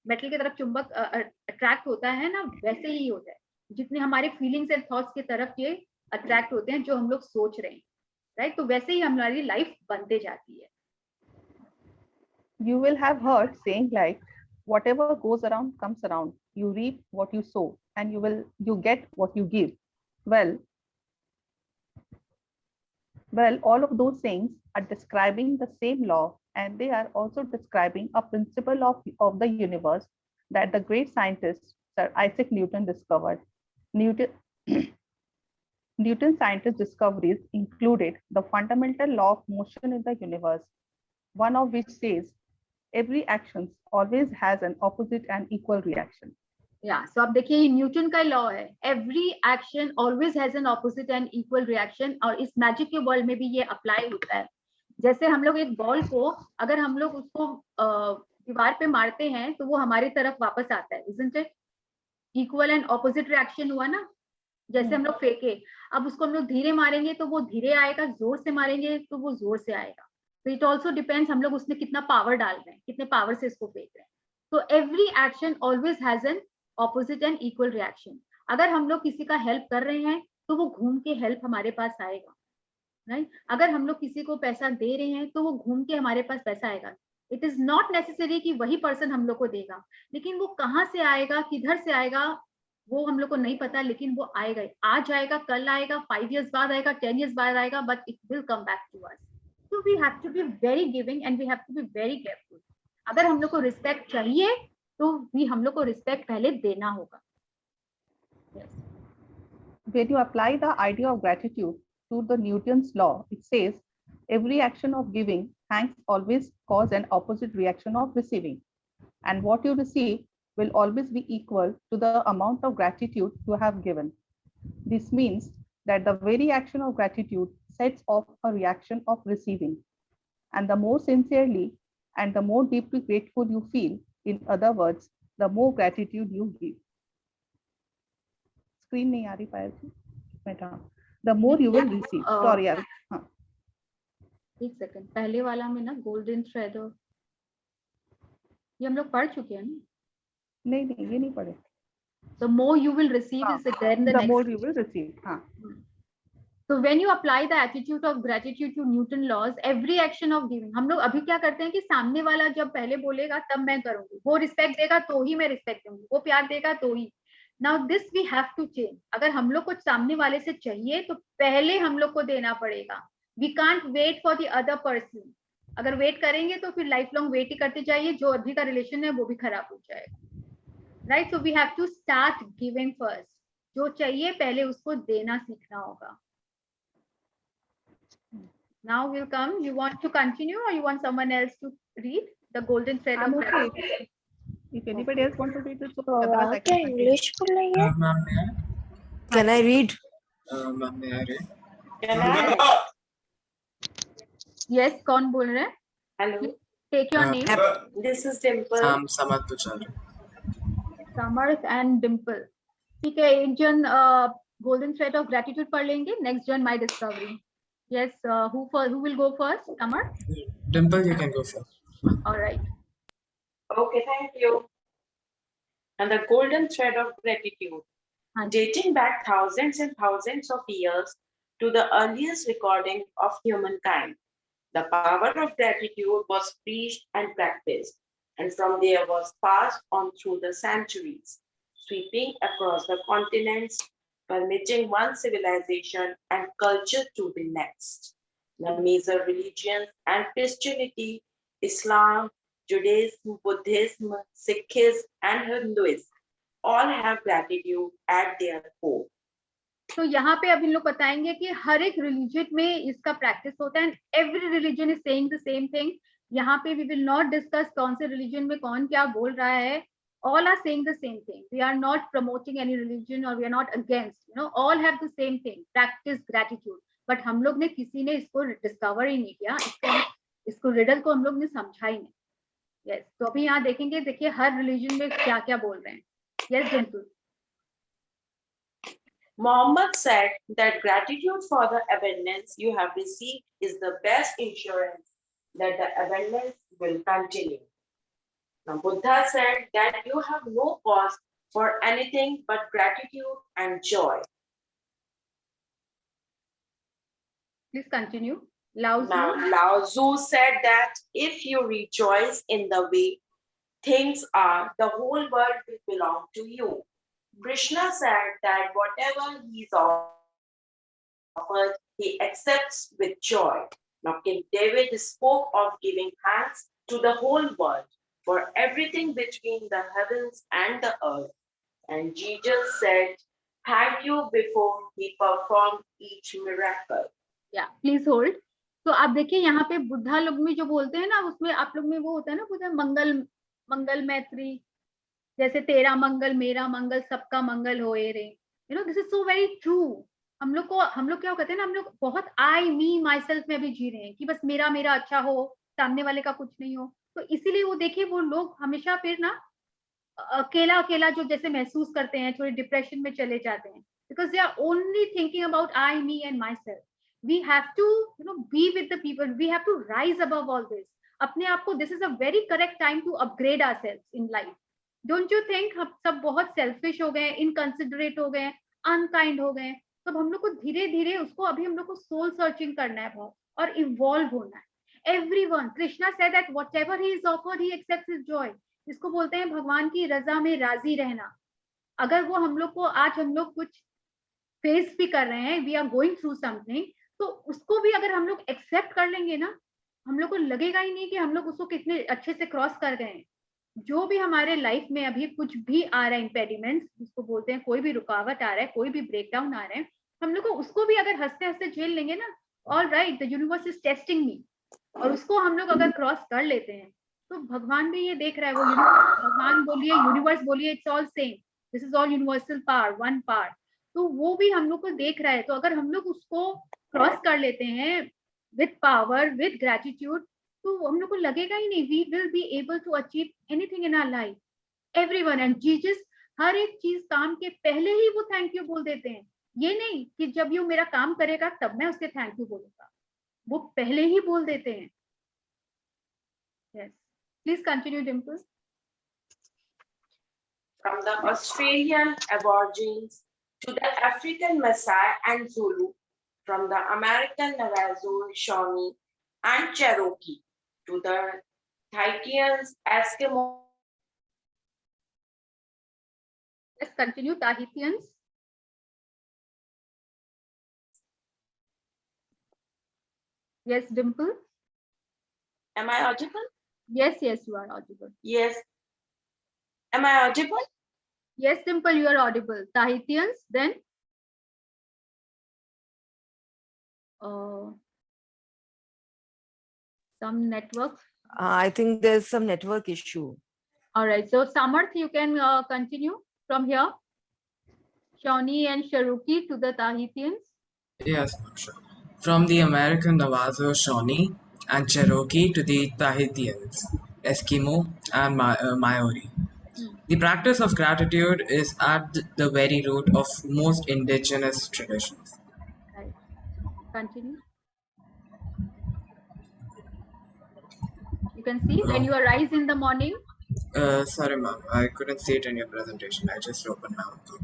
मेटल की तरफ चुंबक अट्रैक्ट होता है ना, वैसे ही होता है. जितने हमारे फीलिंग्स एंड थॉट्स की तरफ ये अट्रैक्ट होते हैं, जो हम लोग सोच रहे हैं, राइट. तो वैसे ही हमारी लाइफ बनते जाती है. You will have heard saying like, whatever goes around comes around. You reap what you sow, and you get what you give. Well, all of those things are describing the same law, and they are also describing a principle of the universe that the great scientist Sir Isaac Newton discovered. Newton's scientific discoveries included the fundamental law of motion in the universe, one of which says every action always has an opposite and equal reaction. So आप देखिए, ये Newton का law है, every action always has an opposite and equal reaction. और इस magic के world में भी ये अप्लाई होता है. जैसे हम लोग एक बॉल को, अगर हम लोग उसको दीवार पे मारते हैं, तो वो हमारी तरफ वापस आता है, isn't it? Equal and opposite reaction हुआ ना. जैसे हम लोग फेंके, अब उसको हम लोग धीरे मारेंगे तो वो धीरे आएगा, जोर से मारेंगे तो वो जोर से आएगा. तो इट ऑल्सो डिपेंड्स हम लोग उसमें कितना पावर डाल रहे हैं, कितने पावर से इसको फेंक रहे हैं. तो every action always has an opposite and equal reaction. अगर हम लोग किसी का हेल्प कर रहे हैं, तो वो घूम के हेल्प हमारे पास आएगा, राइट. अगर हम लोग किसी को पैसा दे रहे हैं, तो वो घूम के हमारे पास पैसा आएगा. इट इज नॉट नेसेसरी कि वही पर्सन हम लोग को देगा, लेकिन वो कहाँ से आएगा, किधर से आएगा, वो हम लोग को नहीं पता, लेकिन वो आएगा. आज आएगा, कल आएगा, 5 years बाद आएगा, 10 years बाद आएगा, but it will come back to us. So we have to be very giving and we have to be very careful. अगर हम लोग को रिस्पेक्ट चाहिए, तो भी हम लोग को रिस्पेक्ट पहले देना होगा. When you apply the idea of gratitude to the Newton's law, it says every action of giving thanks always cause an opposite reaction of receiving, and what you receive will always be equal to the amount of gratitude you have given. This means that the very action of gratitude sets off a reaction of receiving. And the more sincerely and the more deeply grateful you feel, in other words, the more gratitude you give. Screen नहीं आ रही पायल जी, बेटा. The more you will receive. Sorry, हाँ. एक second, पहले वाला में ना golden thread, ये हम लोग पढ़ चुके हैं ना. नहीं ये नहीं पढ़े. The more you will receive is there in the The next. more you will receive. हाँ. So when you apply the attitude of gratitude to Newton laws, every action of giving, हम लोग अभी क्या करते हैं कि सामने वाला जब पहले बोलेगा तब मैं करूंगी, वो रिस्पेक्ट देगा तो ही मैं रिस्पेक्ट दूंगी, वो प्यार देगा तो ही. Now this we have to change. अगर हम लोग को सामने वाले से चाहिए तो पहले हम लोग को देना पड़ेगा. We can't wait for the other person. अगर वेट करेंगे तो फिर लाइफ लॉन्ग वेट ही करते जाइए, जो अभी का रिलेशन है वो भी खराब हो जाएगा. Right, so we have to start giving first. जो चाहिए पहले उसको देना सीखना होगा. Now we'll come. You want to continue or you want someone else to read the golden thread of gratitude? If anybody else wants to read it, so क्या English बोल रही है? मैम ने Can I read? मैम ने अरे Yes, कौन बोल रहे हैं? Hello, Take your name. this is Dimple. हम समझ तो चल रहे. Samarth and Dimple. ठीक है, एक जन golden thread of gratitude पढ़ लेंगे. Next जन my discovery. Yes, who will go first? Samarth? Dimple, you can go first. All right. Okay, thank you. And the golden thread of gratitude, dating back thousands and thousands of years to the earliest recording of humankind, the power of gratitude was preached and practiced, and from there was passed on through the centuries, sweeping across the continents, permitting one civilization and culture to the next. The major religions and Christianity, Islam, Judaism, Buddhism, Sikhism, and Hinduism all have gratitude at their core. तो यहाँ पे अब इन लोग बताएंगे कि हर एक religion में इसका प्रैक्टिस होता है. And every religion is saying the same thing. यहाँ पे वी विल नॉट डिस्कस कौन से रिलीजन में कौन क्या बोल रहा है. All are saying the same thing. We are not promoting any religion or we are not against. You know, all have the same thing. Practice gratitude. But हम लोग ने किसी ने इसको डिस्कवर ही नहीं किया. इसको रिडल को हम लोग ने समझा ही नहीं. Yes. तो अभी यहाँ देखेंगे, देखिए हर रिलीजन में क्या क्या बोल रहे हैं. Yes, Dimple. Muhammad said that gratitude for the abundance you have received is the best insurance that the abundance will continue. Now, Buddha said that you have no cause for anything but gratitude and joy. Please continue. Lao Tzu. Now, Lao Tzu said that if you rejoice in the way things are, the whole world will belong to you. Krishna said that whatever he is offered, he accepts with joy. Now, King David spoke of giving thanks to the whole world for everything between the heavens and the earth. And Jesus said, thank you before he performed each miracle. Yeah, please hold. तो आप देखिए यहाँ पे बुद्धा लोग में जो बोलते हैं ना, उसमें आप लोग में वो होता है ना, बुद्धा मंगल मैत्री, जैसे तेरा मंगल मेरा मंगल सबका मंगल होए रे. You know, this is so very true. हम लोग क्या कहते हैं ना, हम लोग बहुत आई मी माई सेल्फ में भी जी रहे हैं कि बस मेरा अच्छा हो, सामने वाले का कुछ नहीं हो. तो इसीलिए वो देखिए वो लोग हमेशा फिर ना अकेला जो जैसे महसूस करते हैं, थोड़े डिप्रेशन में चले जाते हैं, because they are only thinking about I me and myself. We have to you know be with the people. We have to rise above all this. अपने आप को, this is a very correct time to upgrade ourselves in life. Don't you think? हम सब बहुत selfish हो गए, inconsiderate हो गए, अनकाइंड हो गए. तो हम लोग को धीरे धीरे उसको अभी हम लोग को सोल सर्चिंग करना है बहुत, और इवॉल्व होना है. Everyone, Krishna said that whatever he is offered, he accepts his joy. इसको बोलते हैं भगवान की रजा में राजी रहना. अगर वो हम लोग को, आज हम लोग कुछ फेस भी कर रहे हैं, we are going through something, तो उसको भी अगर हम लोग एक्सेप्ट कर लेंगे ना, हम लोग को लगेगा ही नहीं कि हम लोग उसको कितने अच्छे से क्रॉस कर गए हैं. जो भी हमारे लाइफ में अभी कुछ भी आ रहा है, इम्पेडिमेंट्स जिसको बोलते हैं, कोई भी रुकावट आ रहा है, कोई भी ब्रेकडाउन आ रहा है, हम लोग को उसको भी अगर हंसते हंसते झेल लेंगे ना, all right, the universe is testing me, और उसको हम लोग अगर क्रॉस कर लेते हैं, तो भगवान भी ये देख रहा है. वो भगवान बोलिए, यूनिवर्स बोलिए, it's all same. This is all universal power, one power. तो वो भी हम लोग को देख रहा है. तो अगर हम लोग उसको क्रॉस कर लेते हैं विद पावर, विद ग्रेटिट्यूड, तो हम लोग को लगेगा ही नहीं we will be able to achieve anything in our life. Everyone and Jesus हर एक चीज काम के पहले ही वो थैंक यू बोल देते हैं. ये नहीं कि जब ये मेरा काम करेगा तब मैं उसके थैंक यू बोलूंगा, वो पहले ही बोल देते हैं. Yes, please continue, Dimple. From the Australian Aborigines to the African Maasai and Zulu, from the American Navajo, Shawnee, and Cherokee to the Tahitians, Eskimo. Let's continue. Tahitians. Yes, Dimple. Am I audible? Yes, you are audible. Yes. Am I audible? Yes, Dimple, you are audible. Tahitians, then. Some network. I think there's some network issue. All right, so Samarth, you can continue from here. Shawnee and Cherokee to the Tahitians. Yes, sure. From the American Navajo, Shawnee, and Cherokee to the Tahitians, Eskimo, and Maori. The practice of gratitude is at the very root of most indigenous traditions. Right. Continue. You can see when you arise in the morning. Sorry, ma'am, I couldn't see it in your presentation. I just opened my own book.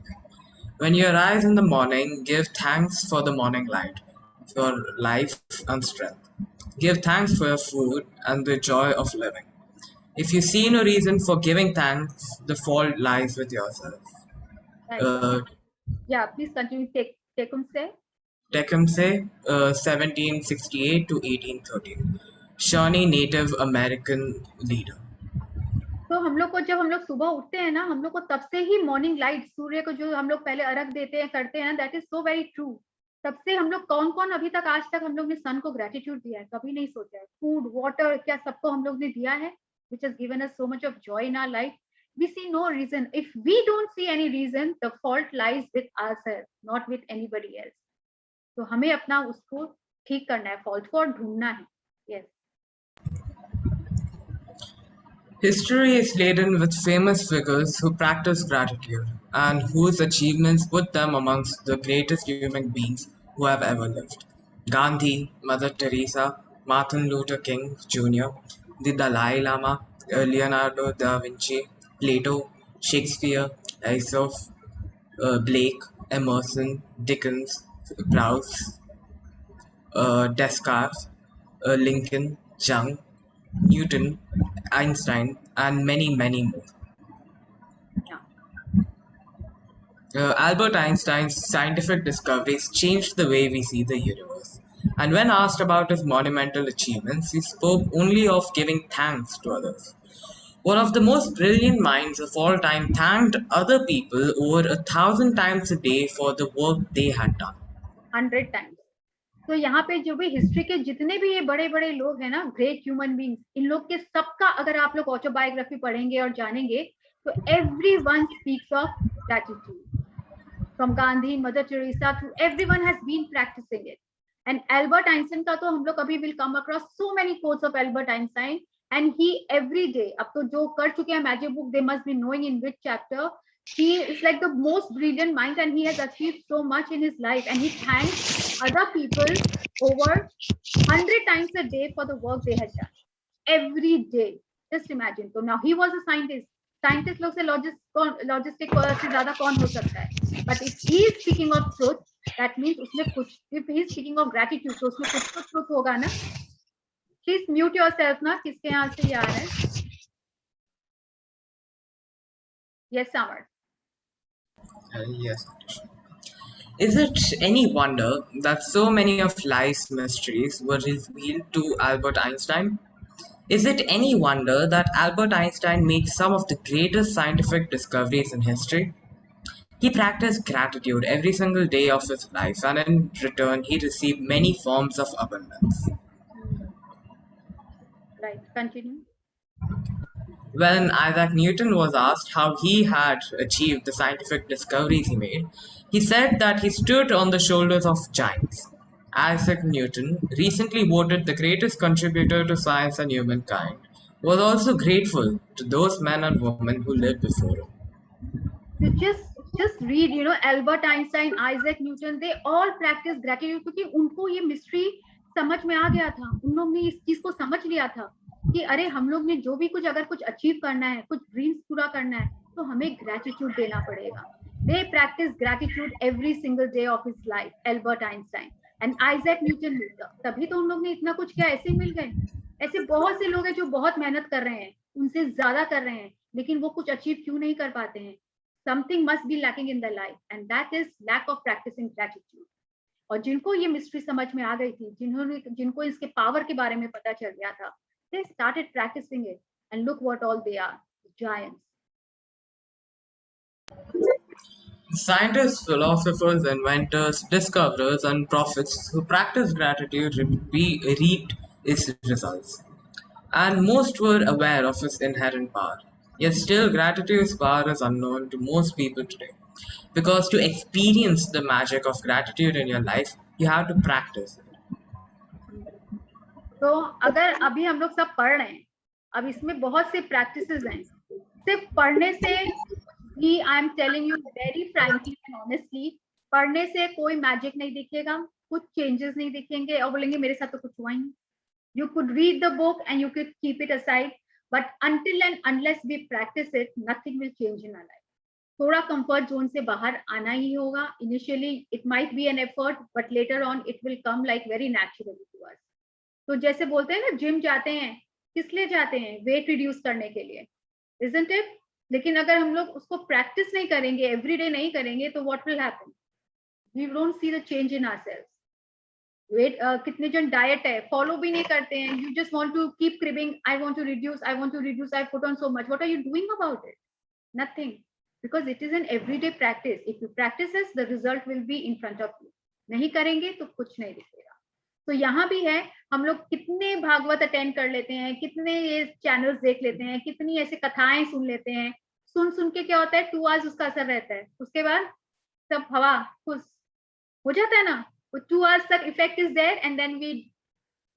When you arise in the morning, give thanks for the morning light, for life and strength. Give thanks for your food and the joy of living. If you see no reason for giving thanks, the fault lies with yourself. Right. Yeah, please continue. Tecumseh. Tecumseh, 1768 to 1813. Shawnee Native American leader. तो हम लोग को जब हम लोग सुबह उठते हैं ना, हम लोग को तब से ही मॉर्निंग लाइट, सूर्य को जो हम लोग पहले अर्घ देते हैं करते हैं, that is so very true. तब से हम लोग कौन कौन अभी तक आज तक हम लोग ने सन को ग्रेटिट्यूड दिया है? कभी नहीं सोचा है. फूड, वाटर, क्या सबको हम लोग ने दिया है, which has given us so much of joy in our life. We see no reason. If we don't see any reason, the fault lies with ourselves, not with anybody else. तो हमें अपना उसको ठीक करना है, फॉल्ट को ढूंढना है. Yes. History is laden with famous figures who practice gratitude and whose achievements put them amongst the greatest human beings who have ever lived. Gandhi, Mother Teresa, Martin Luther King Jr., the Dalai Lama, Leonardo da Vinci, Plato, Shakespeare, Aesop, Blake, Emerson, Dickens, Proust, Descartes, Lincoln, Young, Newton, Einstein, and many, many more. Albert Einstein's scientific discoveries changed the way we see the universe. And when asked about his monumental achievements, he spoke only of giving thanks to others. One of the most brilliant minds of all time thanked other people over 1,000 times a day for the work they had done. 100 times. तो यहाँ पे जो भी history के जितने भी ये बड़े बड़े लोग हैं ना, ग्रेट ह्यूमन बींग्स, इन लोग के सबका अगर आप लोग ऑटोबायोग्राफी पढ़ेंगे और जानेंगे तो everyone speaks of gratitude. From Gandhi, Mother Teresa, to everyone has been practicing it. And Albert Einstein का तो हम लोग कभी will come across so many quotes of Albert Einstein, and he every day, अब तो जो कर चुके हैं magic book, they must be knowing in which chapter. He is like the most brilliant mind and he has achieved so much in his life, and he thanks other people over 100 times a day for the work they had done every day. Just imagine. So now he was a scientist. Scientist लोग से logistic से ज़्यादा कौन हो सकता है? But if he is speaking of truth, that means उसमें कुछ. If he is speaking of gratitude, तो उसमें कुछ तो truth होगा ना? Please mute yourself ना. किसके यहाँ से ये आ रहा है? Yes, Samar. Yes. Is it any wonder that so many of life's mysteries were revealed to Albert Einstein? Is it any wonder that Albert Einstein made some of the greatest scientific discoveries in history? He practiced gratitude every single day of his life, and in return, he received many forms of abundance. Right, continue. When Isaac Newton was asked how he had achieved the scientific discoveries he made, he said that he stood on the shoulders of giants. Isaac Newton, recently voted the greatest contributor to science and humankind, was also grateful to those men and women who lived before him. You just read, you know, Albert Einstein, Isaac Newton, they all practice gratitude क्योंकि उनको ये mystery समझ में आ गया था, उन लोग ने इस चीज को समझ लिया था कि अरे हम लोग ने जो भी कुछ अगर कुछ अचीव करना है, कुछ ड्रीम्स पूरा करना है, तो हमें ग्रेटिट्यूड देना पड़ेगा. They practice gratitude every single day of his life, Albert Einstein and Isaac Newton. तभी तो उन लोग ने इतना कुछ किया, ऐसे ही मिल गए. ऐसे बहुत से लोग हैं जो बहुत मेहनत कर रहे हैं, उनसे ज्यादा कर रहे हैं, लेकिन वो कुछ अचीव क्यों नहीं कर पाते हैं? Something must be lacking in their life, and that is lack of practicing gratitude. और जिनको ये मिस्ट्री समझ में आ गई थी, जिनको इसके पावर के बारे में पता चल गया था, they started practicing it, and look what all they are, giants. Scientists, philosophers, inventors, discoverers, and prophets who practiced gratitude reaped its results. And most were aware of its inherent power. Yet still, gratitude's power is unknown to most people today. Because to experience the magic of gratitude in your life, you have to practice it. तो अगर अभी हम लोग सब पढ़ रहे हैं, अब इसमें बहुत से प्रैक्टिसेस हैं. सिर्फ पढ़ने से ही, I am telling you very frankly and honestly, पढ़ने से कोई मैजिक नहीं दिखेगा, कुछ चेंजेस नहीं दिखेंगे और बोलेंगे मेरे साथ तो कुछ हुआ ही नहीं. You could read the book and you could keep it aside, but until and unless we practice it, nothing will change in our life. थोड़ा comfort zone से बाहर आना ही होगा. Initially, it might be an effort, but later on, it will come like very naturally to us. तो जैसे बोलते हैं ना, जिम जाते हैं, किस लिए जाते हैं? वेट रिड्यूस करने के लिए, isn't it? लेकिन अगर हम लोग उसको प्रैक्टिस नहीं करेंगे, एवरीडे नहीं करेंगे, तो what will happen? We don't see the change in ourselves. Weight कितने जन डाइट है फॉलो भी नहीं करते हैं. You just want to keep cribbing, I want to reduce, I want to reduce, I put on so much. What are you doing about it? Nothing, because it is an everyday practice. If you practice this, the result will be in front of you. नहीं करेंगे तो कुछ नहीं दिखेगा. तो यहाँ भी है, हम लोग कितने भागवत अटेंड कर लेते हैं, कितने ये चैनल्स देख लेते हैं, कितनी ऐसे कथाएं सुन लेते हैं. सुन के क्या होता है, 2 hours उसका असर रहता है, उसके बाद सब हवा खुश हो जाता है ना. 2 hours तक effect is there and then we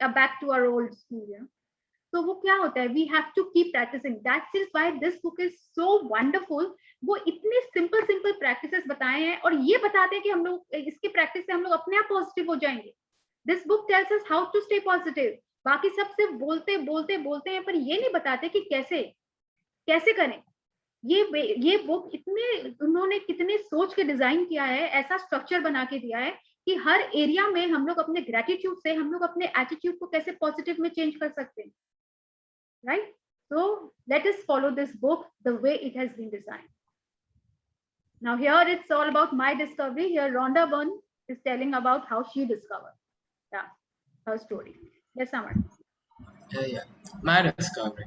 are back to our old school. तो वो क्या होता है, we have to keep practicing. That's is why this book is so wonderful. वो इतने सिंपल प्रैक्टिसेस बताए हैं और ये बताते हैं कि हम लोग इसके प्रैक्टिस से हम लोग अपने आप पॉजिटिव हो जाएंगे. This book tells us how to stay positive. बाकी सब सिर्फ बोलते हैं, पर ये नहीं बताते कि कैसे करें. ये बुक उन्होंने कितने सोच के डिजाइन किया है, ऐसा स्ट्रक्चर बना के दिया है कि हर एरिया में हम लोग अपने ग्रेटिट्यूड से हम लोग अपने एटीट्यूड को कैसे पॉजिटिव में चेंज कर सकते हैं. Right? So let us follow this book the way it has been designed. Now here it's all about my discovery. Here Rhonda Byrne is telling about how she discovered her story. Yes, Amar. Yeah. My discovery.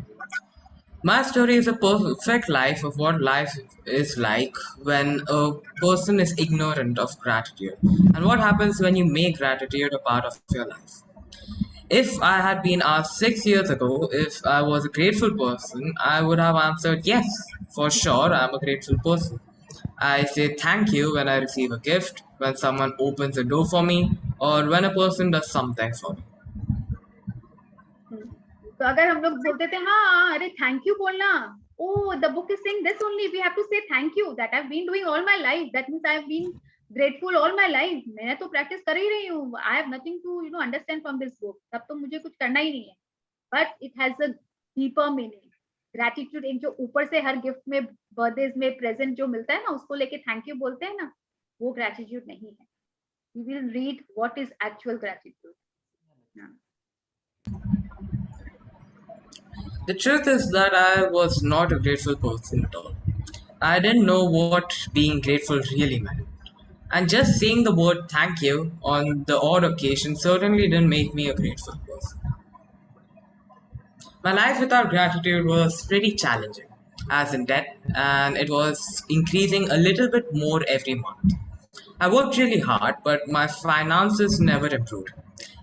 My story is a perfect life of what life is like when a person is ignorant of gratitude and what happens when you make gratitude a part of your life. If I had been asked 6 years ago if I was a grateful person, I would have answered yes, for sure, I'm a grateful person. I say thank you when I receive a gift, when someone opens a door for me, or when a person does something for me. तो अगर हम लोग बोलते थे हाँ अरे thank you बोलना, oh the book is saying this only, we have to say thank you, that I've been doing all my life, that means I've been grateful all my life. मैं तो प्रैक्टिस कर ही रही हूँ. I have nothing to understand from this book. तब तो मुझे कुछ करना ही नहीं है. But it has a deeper meaning. Gratitude एक जो ऊपर से हर गिफ्ट में, बर्थडेज में प्रेजेंट जो मिलता है ना, उसको लेके थैंक यू बोलते हैं ना, वो ग्रेटिट्यूड नहीं है. We will read what is actual gratitude. The truth is that I was not a grateful person at all. I didn't know what being grateful really meant. And just saying the word thank you on the odd occasion certainly didn't make me a grateful person. My life without gratitude was pretty challenging, as in debt, and it was increasing a little bit more every month. I worked really hard, but my finances never improved.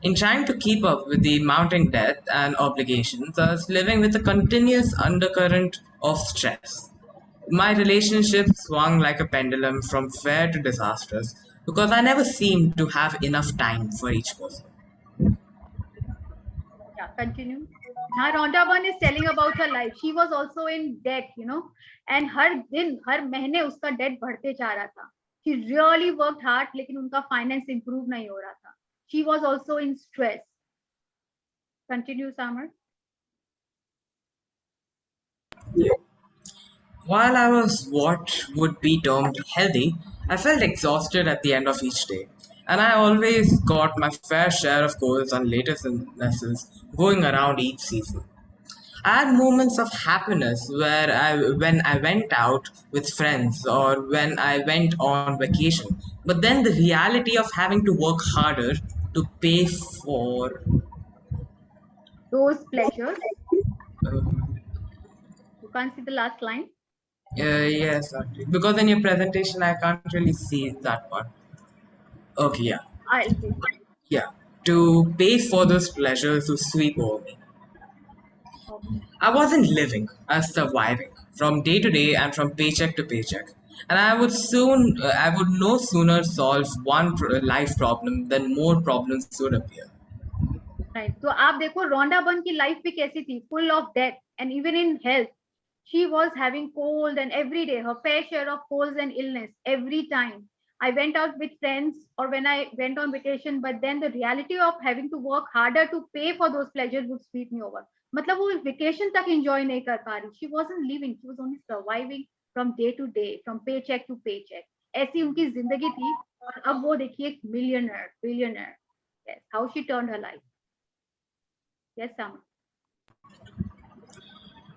In trying to keep up with the mounting debt and obligations, I was living with a continuous undercurrent of stress. My relationship swung like a pendulum from fair to disastrous, because I never seemed to have enough time for each person. Yeah, continue. Now Rhonda Byrne is telling about her life. She was also in debt, and हर दिन हर महीने उसका debt बढ़ते जा रहा था. She really worked hard, लेकिन उनका finance improve नहीं हो रहा था. She was also in stress. Continue, Samar. While I was what would be termed healthy, I felt exhausted at the end of each day, and I always got my fair share of colds and latest illnesses going around each season. I had moments of happiness when I went out with friends or when I went on vacation, but then the reality of having to work harder to pay for Those pleasures. uh, You can't see the last line. yes, actually. Because in your presentation I can't really see that part. Okay, yeah. I'll read. Yeah, to pay for those pleasures to sweep over me. Okay. I wasn't living, I was surviving from day to day and from paycheck to paycheck. And I would no sooner solve life problem than more problems would appear. Right. तो आप देखो Rhonda Byrne की life भी कैसी थी, full of debt and even in health. She was having cold and every day her fair share of colds and illness every time. I went out with friends or when I went on vacation, but then the reality of having to work harder to pay for those pleasures would sweep me over. मतलब वो vacation तक enjoy नहीं कर पा रही. She wasn't living, she was only surviving from day to day, from paycheck to paycheck. ऐसी उनकी जिंदगी थी और अब वो देखिए एक millionaire, billionaire. Yes, how she turned her life. Yes, Sam.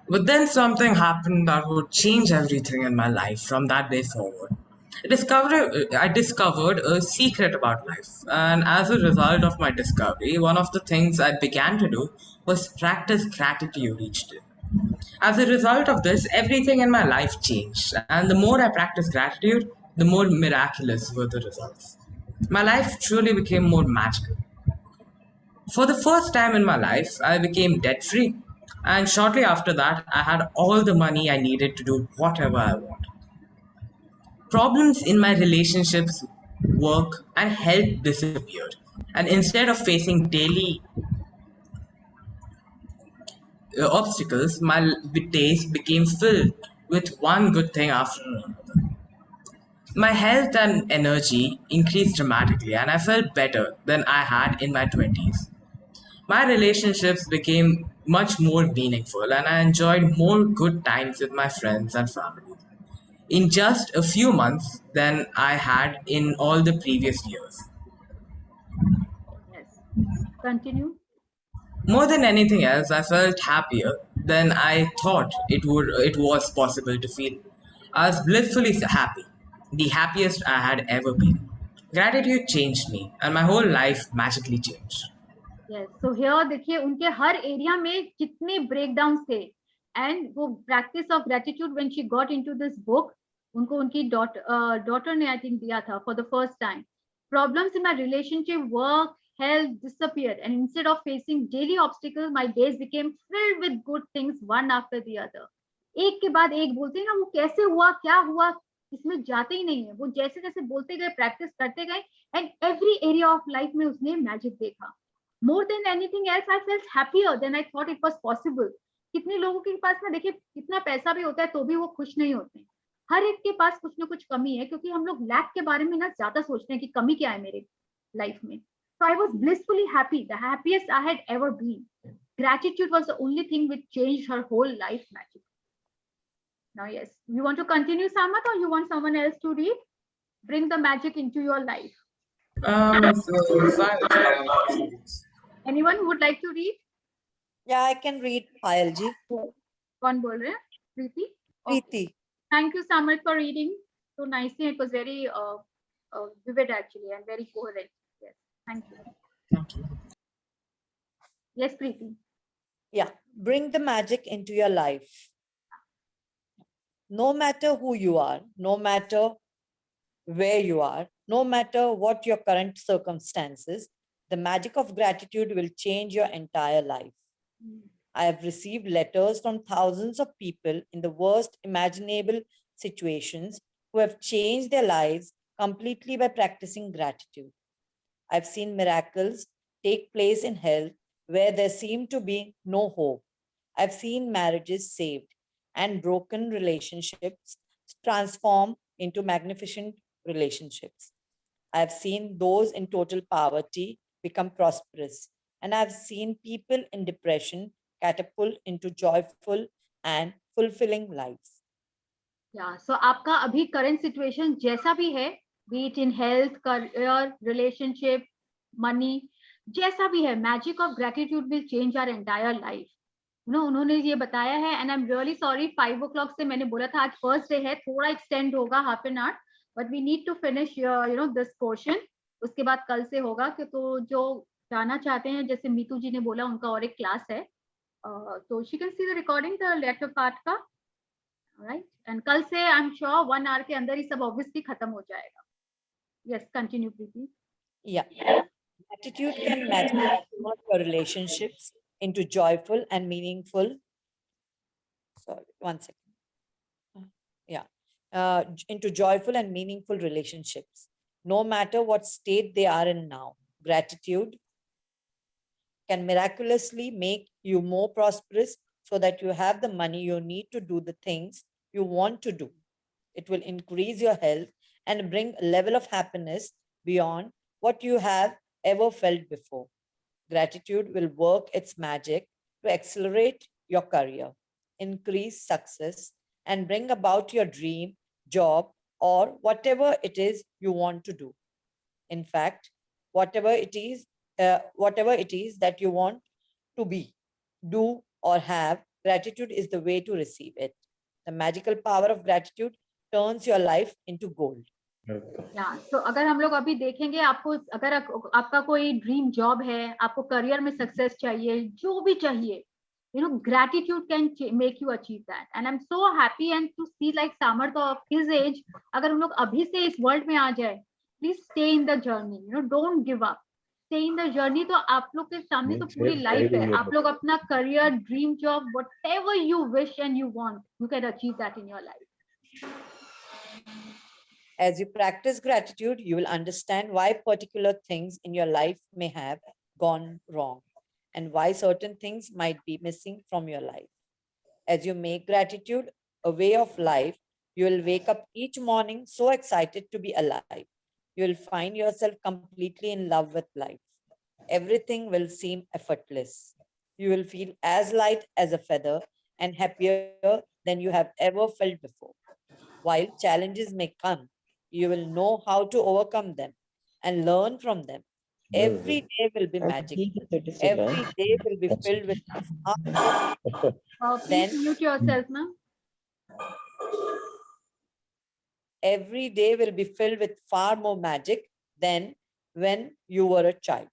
But then something happened that would change everything in my life from that day forward. I discovered a secret about life, and as a result of my discovery, one of the things I began to do was practice gratitude each day. As a result of this, everything in my life changed, and the more I practiced gratitude, the more miraculous were the results. My life truly became more magical. For the first time in my life, I became debt free, and shortly after that, I had all the money I needed to do whatever I want. Problems in my relationships, work, and health disappeared, and instead of facing daily obstacles, my days became filled with one good thing after another. My health and energy increased dramatically, and I felt better than I had in my 20s. My relationships became much more meaningful, and I enjoyed more good times with my friends and family in just a few months than I had in all the previous years. Yes. Continue. More than anything else, I felt happier than I thought it was possible to feel. I was blissfully happy, the happiest I had ever been. Gratitude changed me, and my whole life magically changed. Yes. So here देखिए उनके हर area में कितने breakdowns थे and वो practice of gratitude when she got into this book उनको उनकी daughter ने I think दिया था for the first time. Problems in my relationship, work, health disappeared, and instead of facing daily obstacles, my days became filled with good things one after the other. एक के बाद एक बोलते हैं ना वो कैसे हुआ क्या हुआ इसमें जाते ही नहीं है वो जैसे जैसे बोलते गए प्रैक्टिस करते गए and every area of life में उसने मैजिक देखा. More than anything else, I felt happier than I thought it was possible. कितने लोगों के पास ना देखिए कितना पैसा भी होता है तो भी वो खुश नहीं होते हैं. हर एक के पास कुछ ना कुछ कमी है क्योंकि हम लोग लैक के बारे में ना ज्यादा सोचते हैं कि कमी क्या है मेरे लाइफ में. So I was blissfully happy, the happiest I had ever been. Gratitude was the only thing which changed her whole life magic. Now, yes, you want to continue, Samat, or you want someone else to read? Bring the magic into your life. Anyone who would like to read? Yeah, I can read Payal ji. कौन बोल रहे हैं? Preeti? Preeti. Thank you, Samal, for reading so nicely. It was very vivid actually and very coherent. Yes, thank you. Thank you. Yes, Preeti. Yeah, bring the magic into your life. No matter who you are, no matter where you are, no matter what your current circumstances, the magic of gratitude will change your entire life. I have received letters from thousands of people in the worst imaginable situations who have changed their lives completely by practicing gratitude. I've seen miracles take place in health where there seemed to be no hope. I've seen marriages saved and broken relationships transform into magnificent relationships. I've seen those in total poverty become prosperous. And I've seen people in depression catapult into joyful and fulfilling lives. या सो आपका अभी current situation जैसा भी है, be it in health, career, relationship, money, जैसा भी है, magic of gratitude will change our entire life. उन्होंने ये बताया है and I am really sorry. 5 o'clock से मैंने बोला था आज फर्स्ट डे है, थोड़ा एक्सटेंड होगा half an hour, but we need to finish this portion. उसके बाद कल से होगा कि तो जो जाना चाहते हैं, जैसे मीतू जी ने बोला उनका और एक क्लास है, तो she can see the recording the latter part का, राइट. एंड कल से आई एम श्योर 1 hour के अंदर ही सब ऑब्वियसली खत्म हो जाएगा. Yes, continue Preeti. Yeah. Gratitude can magically convert your relationships into joyful and meaningful. Sorry, 1 second. Yeah. Into joyful and meaningful relationships, no matter what state they are in now. Gratitude can miraculously make you more prosperous so that you have the money you need to do the things you want to do. It will increase your health and bring a level of happiness beyond what you have ever felt before. Gratitude will work its magic to accelerate your career, increase success, and bring about your dream job or whatever it is you want to do. In fact, whatever it is that you want to be, do, or have, gratitude is the way to receive it. The magical power of gratitude turns your life into gold. या तो अगर हम लोग अभी देखेंगे, आपको अगर आपका कोई ड्रीम जॉब है, आपको करियर में सक्सेस चाहिए, जो भी चाहिए, gratitude can make you achieve that. And I'm so happy and to see like Samarth of his age, अगर हम लोग अभी से इस वर्ल्ड में आ जाए, please stay in the journey, don't give up, stay in the journey. तो आप लोग के सामने तो पूरी लाइफ है. आप लोग अपना career, dream job, whatever you wish and you want, you can achieve that in your life. As you practice gratitude, you will understand why particular things in your life may have gone wrong and why certain things might be missing from your life. As you make gratitude a way of life, you will wake up each morning so excited to be alive. You will find yourself completely in love with life. Everything will seem effortless. You will feel as light as a feather and happier than you have ever felt before. While challenges may come, you will know how to overcome them and learn from them. Every day will be magical. Every day will be filled with Please mute yourself, ma'am. Every day will be filled with far more magic than when you were a child.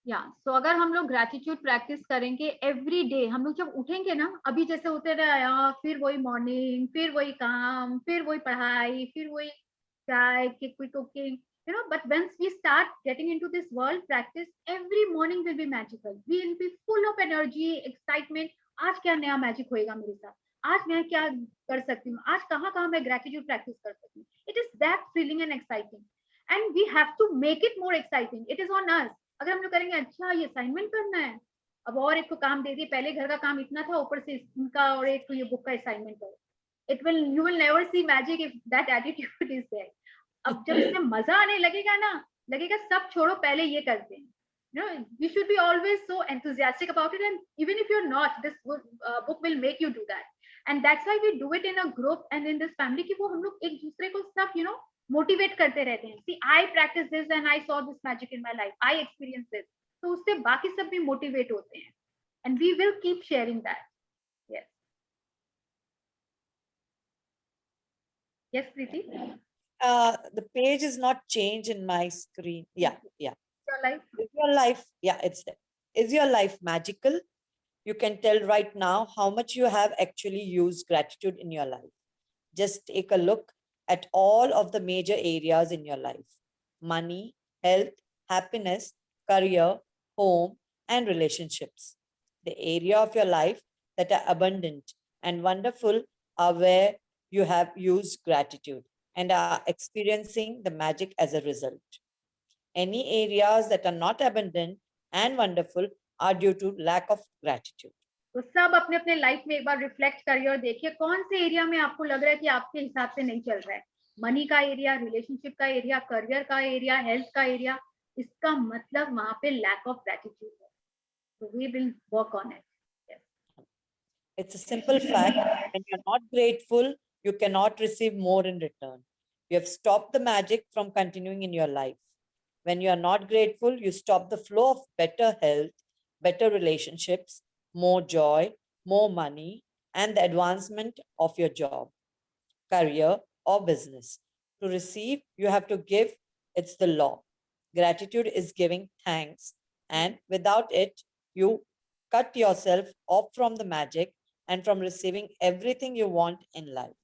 या सो अगर हम लोग gratitude practice करेंगे every day, हम लोग जब उठेंगे ना, अभी जैसे होते रहे, फिर वही मॉर्निंग, फिर वही काम, फिर वही पढ़ाई, फिर वही चाय की cooking, but once we start getting into this world practice, every morning will be magical. We will be full of energy, excitement. आज क्या नया मैजिक होएगा मेरे साथ, आज मैं क्या कर सकती हूँ, आज कहाँ मैं ग्रेटिट्यूड प्रैक्टिस कर सकती हूँ. It is that thrilling and exciting, and we have to make it more exciting. It is on us. अगर हम लोग करेंगे, अच्छा ये असाइनमेंट करना है, अब और एक को काम दे दिए, पहले घर का काम इतना था, ऊपर से इनका और एक ये बुक का असाइनमेंट करो. You will never see magic if that attitude is there. अब जब इसमें मजा आने लगेगा ना, लगेगा सब छोड़ो, पहले ये करते हैं. You should be always so enthusiastic about it, and even if you're not, this book will make you do that. And that's why we do it in a group and in this family, कि वो हम लोग एक दूसरे को सब motivate करते रहते हैं. See, I practice this and I saw this magic in my life. I experienced this. तो उससे बाकी सब भी मोटिवेट होते हैं. And we will keep sharing that. Yes. Yes, Preeti. The page is not changed in my screen. Yeah. Your life. Is your life, yeah, it's there. Is your life magical? You can tell right now how much you have actually used gratitude in your life. Just take a look at all of the major areas in your life: money, health, happiness, career, home, and relationships. The area of your life that are abundant and wonderful are where you have used gratitude. and are experiencing the magic as a result. Any areas that are not abundant and wonderful are due to lack of gratitude. तो सब अपने अपने life में एक बार reflect करिए और देखिए कौन से एरिया में आपको लग रहा है कि आपके हिसाब से नहीं चल रहा है. मनी का एरिया, रिलेशनशिप का एरिया, करियर का एरिया, हेल्थ का एरिया, इसका मतलब वहां पे लैक ऑफ ग्रेटिट्यूड है. So we will work on it. Yes. It's a simple fact. When you're not grateful, you cannot receive more in return. You have stopped the magic from continuing in your life. When you are not grateful, you stop the flow of better health, better relationships, more joy, more money, and the advancement of your job, career, or business. To receive, you have to give. It's the law. Gratitude is giving thanks, and without it, you cut yourself off from the magic and from receiving everything you want in life.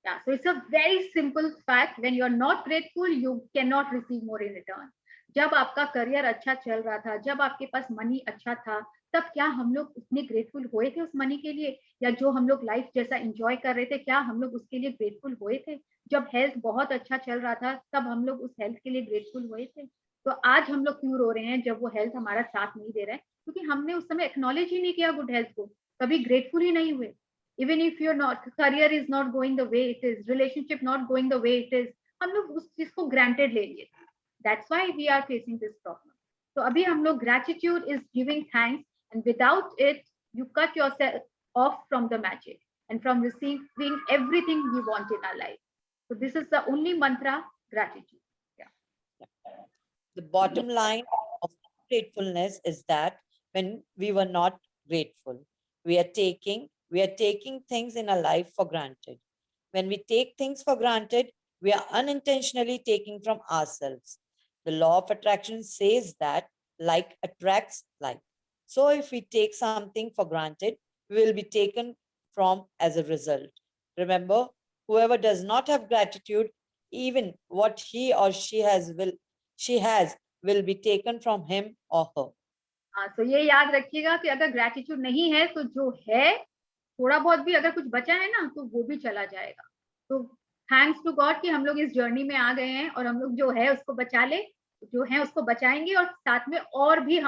Yeah, so it's a very simple fact. When you are not grateful, you cannot receive more in return. जब आपका career अच्छा चल रहा था, जब आपके पास money अच्छा था, तब क्या हम लोग उतने ग्रेटफुल हुए थे उस मनी के लिए? या जो हम लोग लाइफ जैसा एंजॉय कर रहे थे, क्या हम लोग उसके लिए ग्रेटफुल हुए थे? जब हेल्थ बहुत अच्छा चल रहा था, तब हम लोग उस हेल्थ के लिए ग्रेटफुल हुए थे? तो आज हम लोग क्यों रो रहे हैं जब वो हेल्थ हमारा साथ नहीं दे रहा है? क्योंकि हमने उस समय एक्नॉलेज ही नहीं किया गुड हेल्थ को, कभी ग्रेटफुल ही नहीं हुए. Even if your not career is not going the way it is, relationship not going the way it is, हम लोग उस चीज को granted ले लिए. That's why we are facing this problem. So अभी हम लोग gratitude is giving thanks, and without it you cut yourself off from the magic and from receiving everything we want in our life. So this is the only mantra, gratitude. The bottom line of gratefulness is that when we were not grateful, we are taking things in our life for granted. When we take things for granted, we are unintentionally taking from ourselves. The law of attraction says that like attracts like. So if we take something for granted, we will be taken from as a result. Remember, whoever does not have gratitude, even what he or she has will be taken from him or her. हाँ, तो ये याद रखिएगा कि अगर gratitude नहीं है तो जो है थोड़ा बहुत भी अगर कुछ बचा है ना तो वो भी चला जाएगा. तो थैंक्स टू गॉड कि हम लोग इस जर्नी में आ गए हैं और हम लोग जो है उसको बचा ले, जो है उसको बचाएंगे और साथ में और भी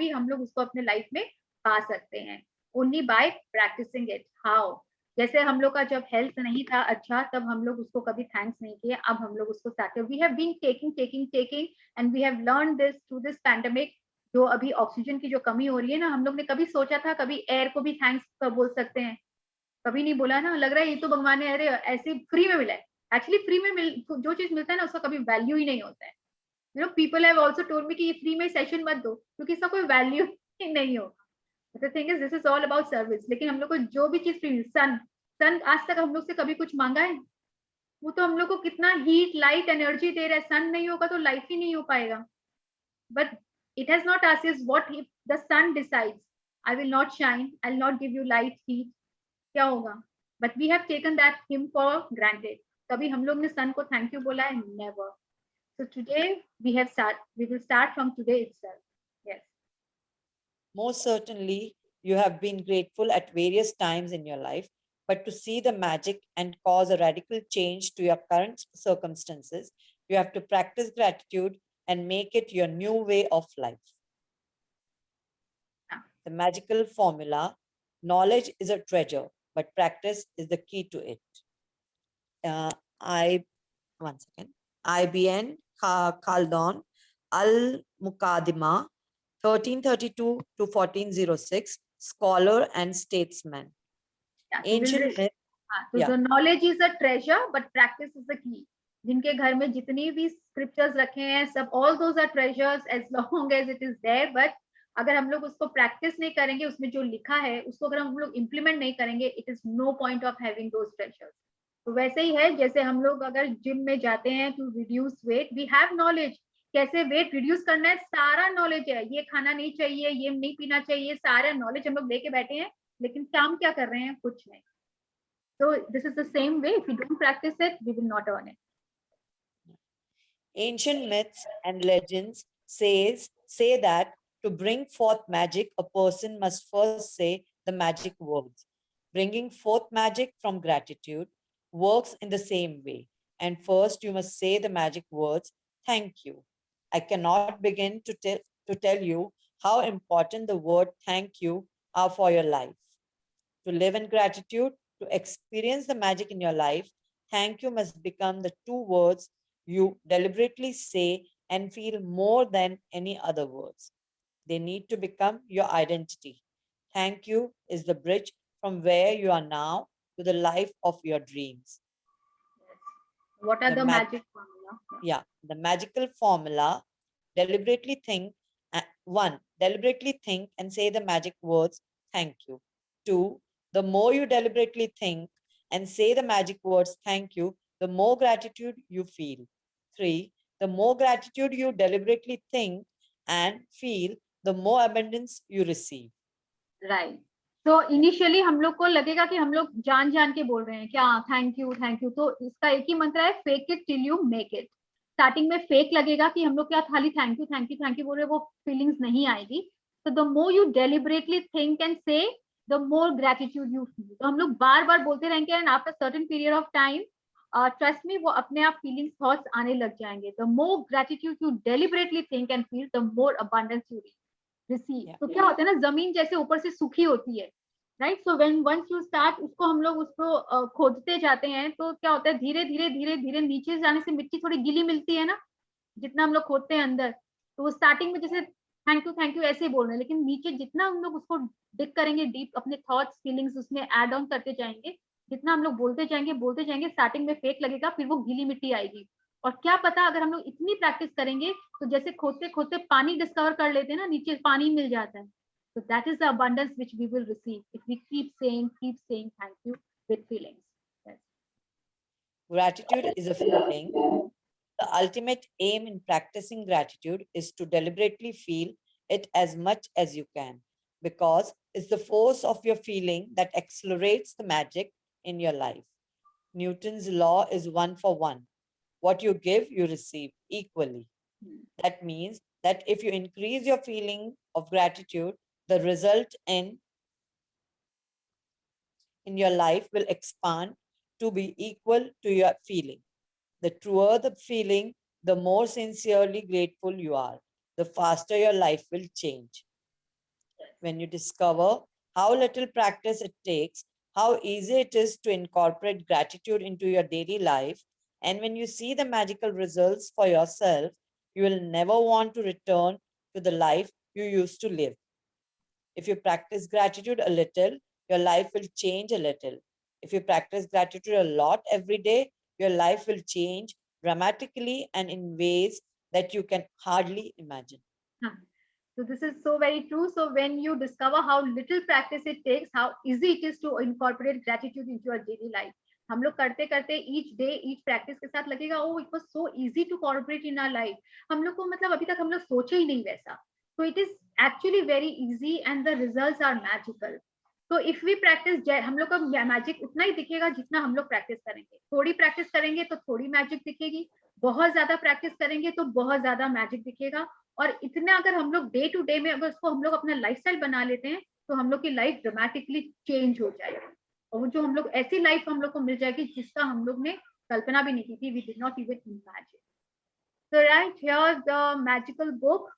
हम लोग उसको अपने लाइफ में पा सकते हैं. Only by practicing it. How? जैसे हम लोग का जब हेल्थ नहीं था अच्छा, तब हम लोग उसको कभी थैंक्स नहीं किए. अब हम लोग उसको start, we have been taking and we have learn this through this pandemic. जो अभी ऑक्सीजन की जो कमी हो रही है ना, हम लोग ने कभी सोचा था कभी एयर को भी थैंक्स बोल सकते हैं? कभी नहीं बोला ना. लग रहा है ये तो भगवान ने अरे ऐसे फ्री में मिला है. एक्चुअली फ्री में जो चीज मिलता है ना उसका कभी वैल्यू ही नहीं होता है. You know, people have also told me कि ये फ्री में सेशन मत दो क्योंकि इसका कोई वैल्यू ही नहीं होगा. The thing is this is all about service. लेकिन हम लोग को जो भी चीज फ्री, सन आज तक हम लोग से कभी कुछ मांगा है? वो तो हम लोग को कितना हीट, लाइट, एनर्जी दे रहा है. सन नहीं होगा तो लाइफ ही नहीं हो पाएगा. But it has not asked us what if the sun decides I will not shine, I'll not give you light, heat, क्या होगा? But we have taken that him for granted. कभी हम लोग ने sun को thank you बोला है? Never. So today we will start from today itself. Yes. Most certainly, you have been grateful at various times in your life, but to see the magic and cause a radical change to your current circumstances, you have to practice gratitude and make it your new way of life. The magical formula: knowledge is a treasure, but practice is the key to it. IBN Khaldun Al-Muqaddimah, 1332 to 1406, scholar and statesman. Ancient myth. So the knowledge is a treasure, but practice is the key. जिनके घर में जितनी भी scriptures रखे हैं सब, all those are treasures as long as it is there. But अगर हम लोग उसको प्रैक्टिस नहीं करेंगे, उसमें जो लिखा है उसको अगर हम लोग इम्प्लीमेंट नहीं करेंगे, it is no point of having those treasures. तो वैसे ही है जैसे हम लोग अगर जिम में जाते हैं to reduce weight, we have knowledge कैसे वेट रिड्यूस करना है, सारा नॉलेज है. ये खाना नहीं चाहिए, ये नहीं पीना चाहिए, सारा नॉलेज हम लोग लेके बैठे हैं, लेकिन काम क्या कर रहे हैं? कुछ नहीं. So this is the same way. If you don't practice it, we will not earn it. Ancient myths and legends say that to bring forth magic, a person must first say the magic words. Bringing forth magic from gratitude works in the same way. And first, you must say the magic words, thank you. I cannot begin to tell you how important the word thank you are for your life. To live in gratitude, to experience the magic in your life, thank you must become the two words you deliberately say and feel more than any other words. They need to become your identity. Thank you is the bridge from where you are now to the life of your dreams. What are The the mag- magic formula? Yeah, the magical formula, deliberately think. One, deliberately think and say the magic words, thank you. Two, the more you deliberately think and say the magic words, thank you, the more gratitude you feel. Three, the more gratitude you deliberately think and feel, the more abundance you receive. Right तो initially हम लोग को लगेगा कि हम लोग जान जान के बोल रहे हैं क्या थैंक यू तो इसका एक ही मंत्र है fake it till you make it starting में फेक लगेगा कि हम लोग क्या खाली थैंक यू बोल रहे हैं, वो फीलिंग्स नहीं आएगी तो the more you deliberately think and say the more gratitude you feel तो हम लोग बार बार बोलते रहेंगे and after certain period of time trust me वो अपने आप फीलिंग्स थॉट्स आने लग जाएंगे the more gratitude you deliberately think and feel the more abundance you receive तो क्या होता है ना जमीन जैसे ऊपर से सूखी होती है right so when once you start उसको हम लोग उसको खोदते जाते हैं तो क्या होता है धीरे धीरे धीरे धीरे नीचे जाने से मिट्टी थोड़ी गीली मिलती है ना जितना हम लोग खोदते हैं अंदर तो वो स्टार्टिंग में जैसे थैंक यू ऐसे ही बोल रहे हैं लेकिन नीचे जितना हम लोग उसको डिग करेंगे डीप अपने थॉट्स फीलिंग्स उसमें एड ऑन करते जाएंगे जितना हम लोग बोलते जाएंगे स्टार्टिंग में फेक लगेगा फिर वो गीली मिट्टी आएगी और क्या पता अगर हम लोग इतनी प्रैक्टिस करेंगे तो जैसे खोदते खोदते पानी डिस्कवर कर लेते हैं ना नीचे पानी मिल जाता है so that is the abundance which we will receive if we keep saying thank you with feelings. Yes. Gratitude is a feeling. The ultimate aim in practicing gratitude is to deliberately feel it as much as you can, because it's the force of your feeling that accelerates the magic in your life. Newton's law is 1 for 1. What you give, you receive equally. That means that if you increase your feeling of gratitude, the result in your life will expand to be equal to your feeling. The truer the feeling, the more sincerely grateful you are, the faster your life will change. When you discover how little practice it takes, how easy it is to incorporate gratitude into your daily life, and when you see the magical results for yourself, you will never want to return to the life you used to live. If you practice gratitude a little, your life will change a little. If you practice gratitude a lot every day, your life will change dramatically and in ways that you can hardly imagine. So this is so very true. So when you discover how little practice it takes, how easy it is to incorporate gratitude into your daily life. हम लोग करते करते each day each practice के साथ लगेगा oh it was so easy to incorporate in our life. हम लोग को मतलब अभी तक हम लोग सोचे ही नहीं वैसा. So it is actually very easy and the results are magical. तो इफ वी प्रैक्टिस हम लोग का मैजिक उतना ही दिखेगा जितना हम लोग प्रैक्टिस करेंगे थोड़ी प्रैक्टिस करेंगे तो थोड़ी मैजिक दिखेगी बहुत ज्यादा प्रैक्टिस करेंगे तो बहुत ज्यादा मैजिक दिखेगा और इतना अगर हम लोग डे टू डे में अगर उसको हम लोग अपना लाइफस्टाइल बना लेते हैं तो हम लोग की लाइफ ड्रामेटिकली चेंज हो जाएगी और जो हम लोग ऐसी लाइफ हम लोग को मिल जाएगी जिसका हम लोग ने कल्पना भी नहीं की थी we did not even imagine so right here the magical book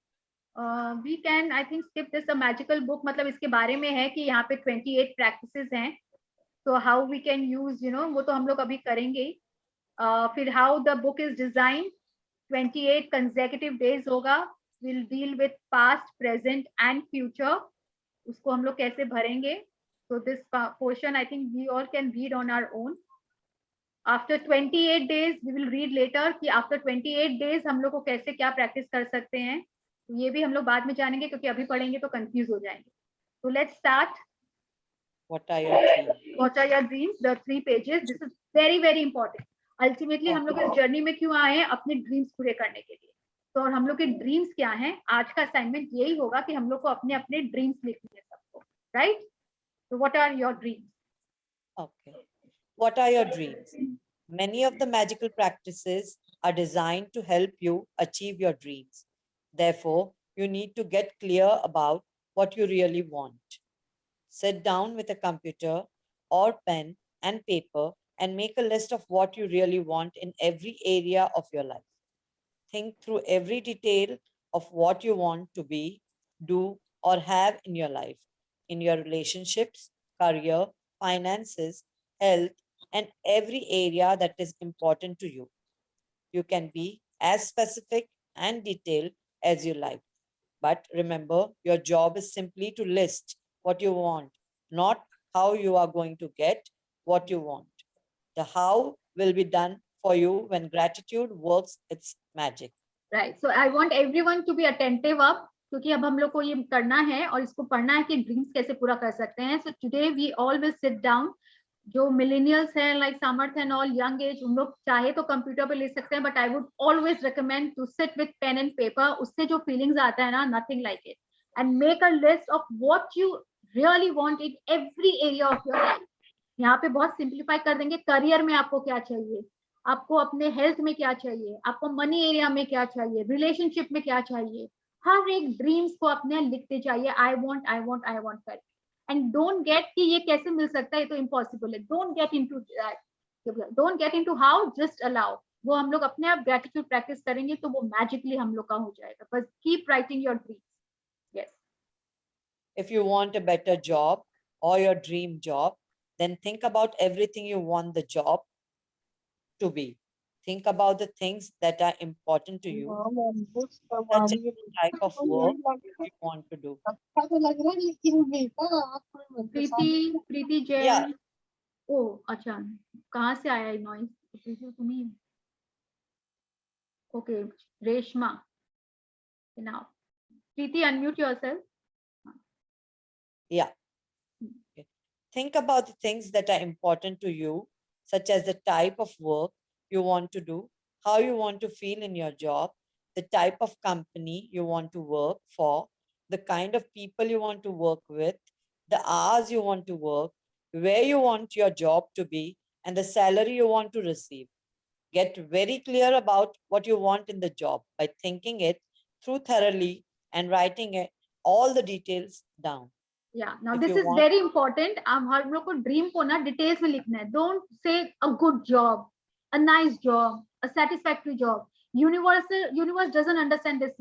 we can I think skip this a magical book मतलब इसके बारे में है कि यहाँ पे 28 practices हैं so how we can use you know वो तो हम लोग अभी करेंगे फिर how the book is designed 28 consecutive days होगा will deal with past present and future उसको हम लोग कैसे भरेंगे so this portion I think we all can read on our own after 28 days we will read later कि after 28 days हम लोग को कैसे क्या practice कर सकते हैं ये भी हम लोग बाद में जानेंगे क्योंकि अभी पढ़ेंगे तो कंफ्यूज हो जाएंगे तो let's start What are your dreams? What are your dreams? The 3 pages. This is very important. Ultimately हम लोग इस जर्नी में क्यों आए हैं अपने ड्रीम्स पूरे करने के लिए तो और हम लोग के ड्रीम्स क्या हैं आज का असाइनमेंट यही होगा कि हम लोग को अपने अपने ड्रीम्स लिखने हैं सबको right so what are your dreams? Okay. What are your dreams? Many of the magical practices are designed to help you achieve your dreams. Therefore, you need to get clear about what you really want. Sit down with a computer or pen and paper and make a list of what you really want in every area of your life. Think through every detail of what you want to be, do, or have in your life, in your relationships, career, finances, health, and every area that is important to you. You can be as specific and detailed as you like. But remember, your job is simply to list what you want, not how you are going to get what you want. The how will be done for you when gratitude works its magic. Right. So I want everyone to be attentive up, क्योंकि अब हम लोग को ये करना है और इसको पढ़ना है कि ड्रीम्स कैसे पूरा कर सकते हैं. So today we all will sit down. जो मिलेनियल्स हैं like Samarth and all young age, उन लोग चाहे तो कंप्यूटर पे ले सकते हैं, but I would always recommend to sit with pen and paper. उससे जो फीलिंग्स आता है ना, nothing like it. And make a list of what you really want in every area of your life. यहाँ पे बहुत सिंप्लीफाई कर देंगे. करियर में आपको क्या चाहिए, आपको अपने हेल्थ में क्या चाहिए, आपको मनी एरिया में क्या चाहिए, रिलेशनशिप में क्या चाहिए. हर एक ड्रीम्स को अपने लिखते जाइए. I want I want I want कर. एंड डोंट गेट कि ये कैसे मिल सकता है, ये तो इम्पॉसिबल है. Don't get into that, don't get into how, just allow. वो हम लोग अपने आप ग्रेटिट्यूड प्रैक्टिस करेंगे तो वो मैजिकली हम लोग का हो जाएगा. बस keep writing your dreams. Yes. If you want a better job or your dream job, then think about everything you want the job to be. Think about the things that are important to you, such as the type of work you want to do. Preeti Jain. Yeah. Oh अच्छा, कहाँ से आया noise? Preeti तुम्ही. Okay, Reshma. Now Preeti, unmute yourself. Yeah. Okay. Think about the things that are important to you, such as the type of work you want to do, how you want to feel in your job, the type of company you want to work for, the kind of people you want to work with, the hours you want to work, where you want your job to be, and the salary you want to receive. Get very clear about what you want in the job by thinking it through thoroughly and writing it, all the details down. Yeah, now If this you is want- very important. हम लोग को dream को ना details में लिखना है. Don't say a good job, a nice job, a satisfactory job. Universe doesn't understand this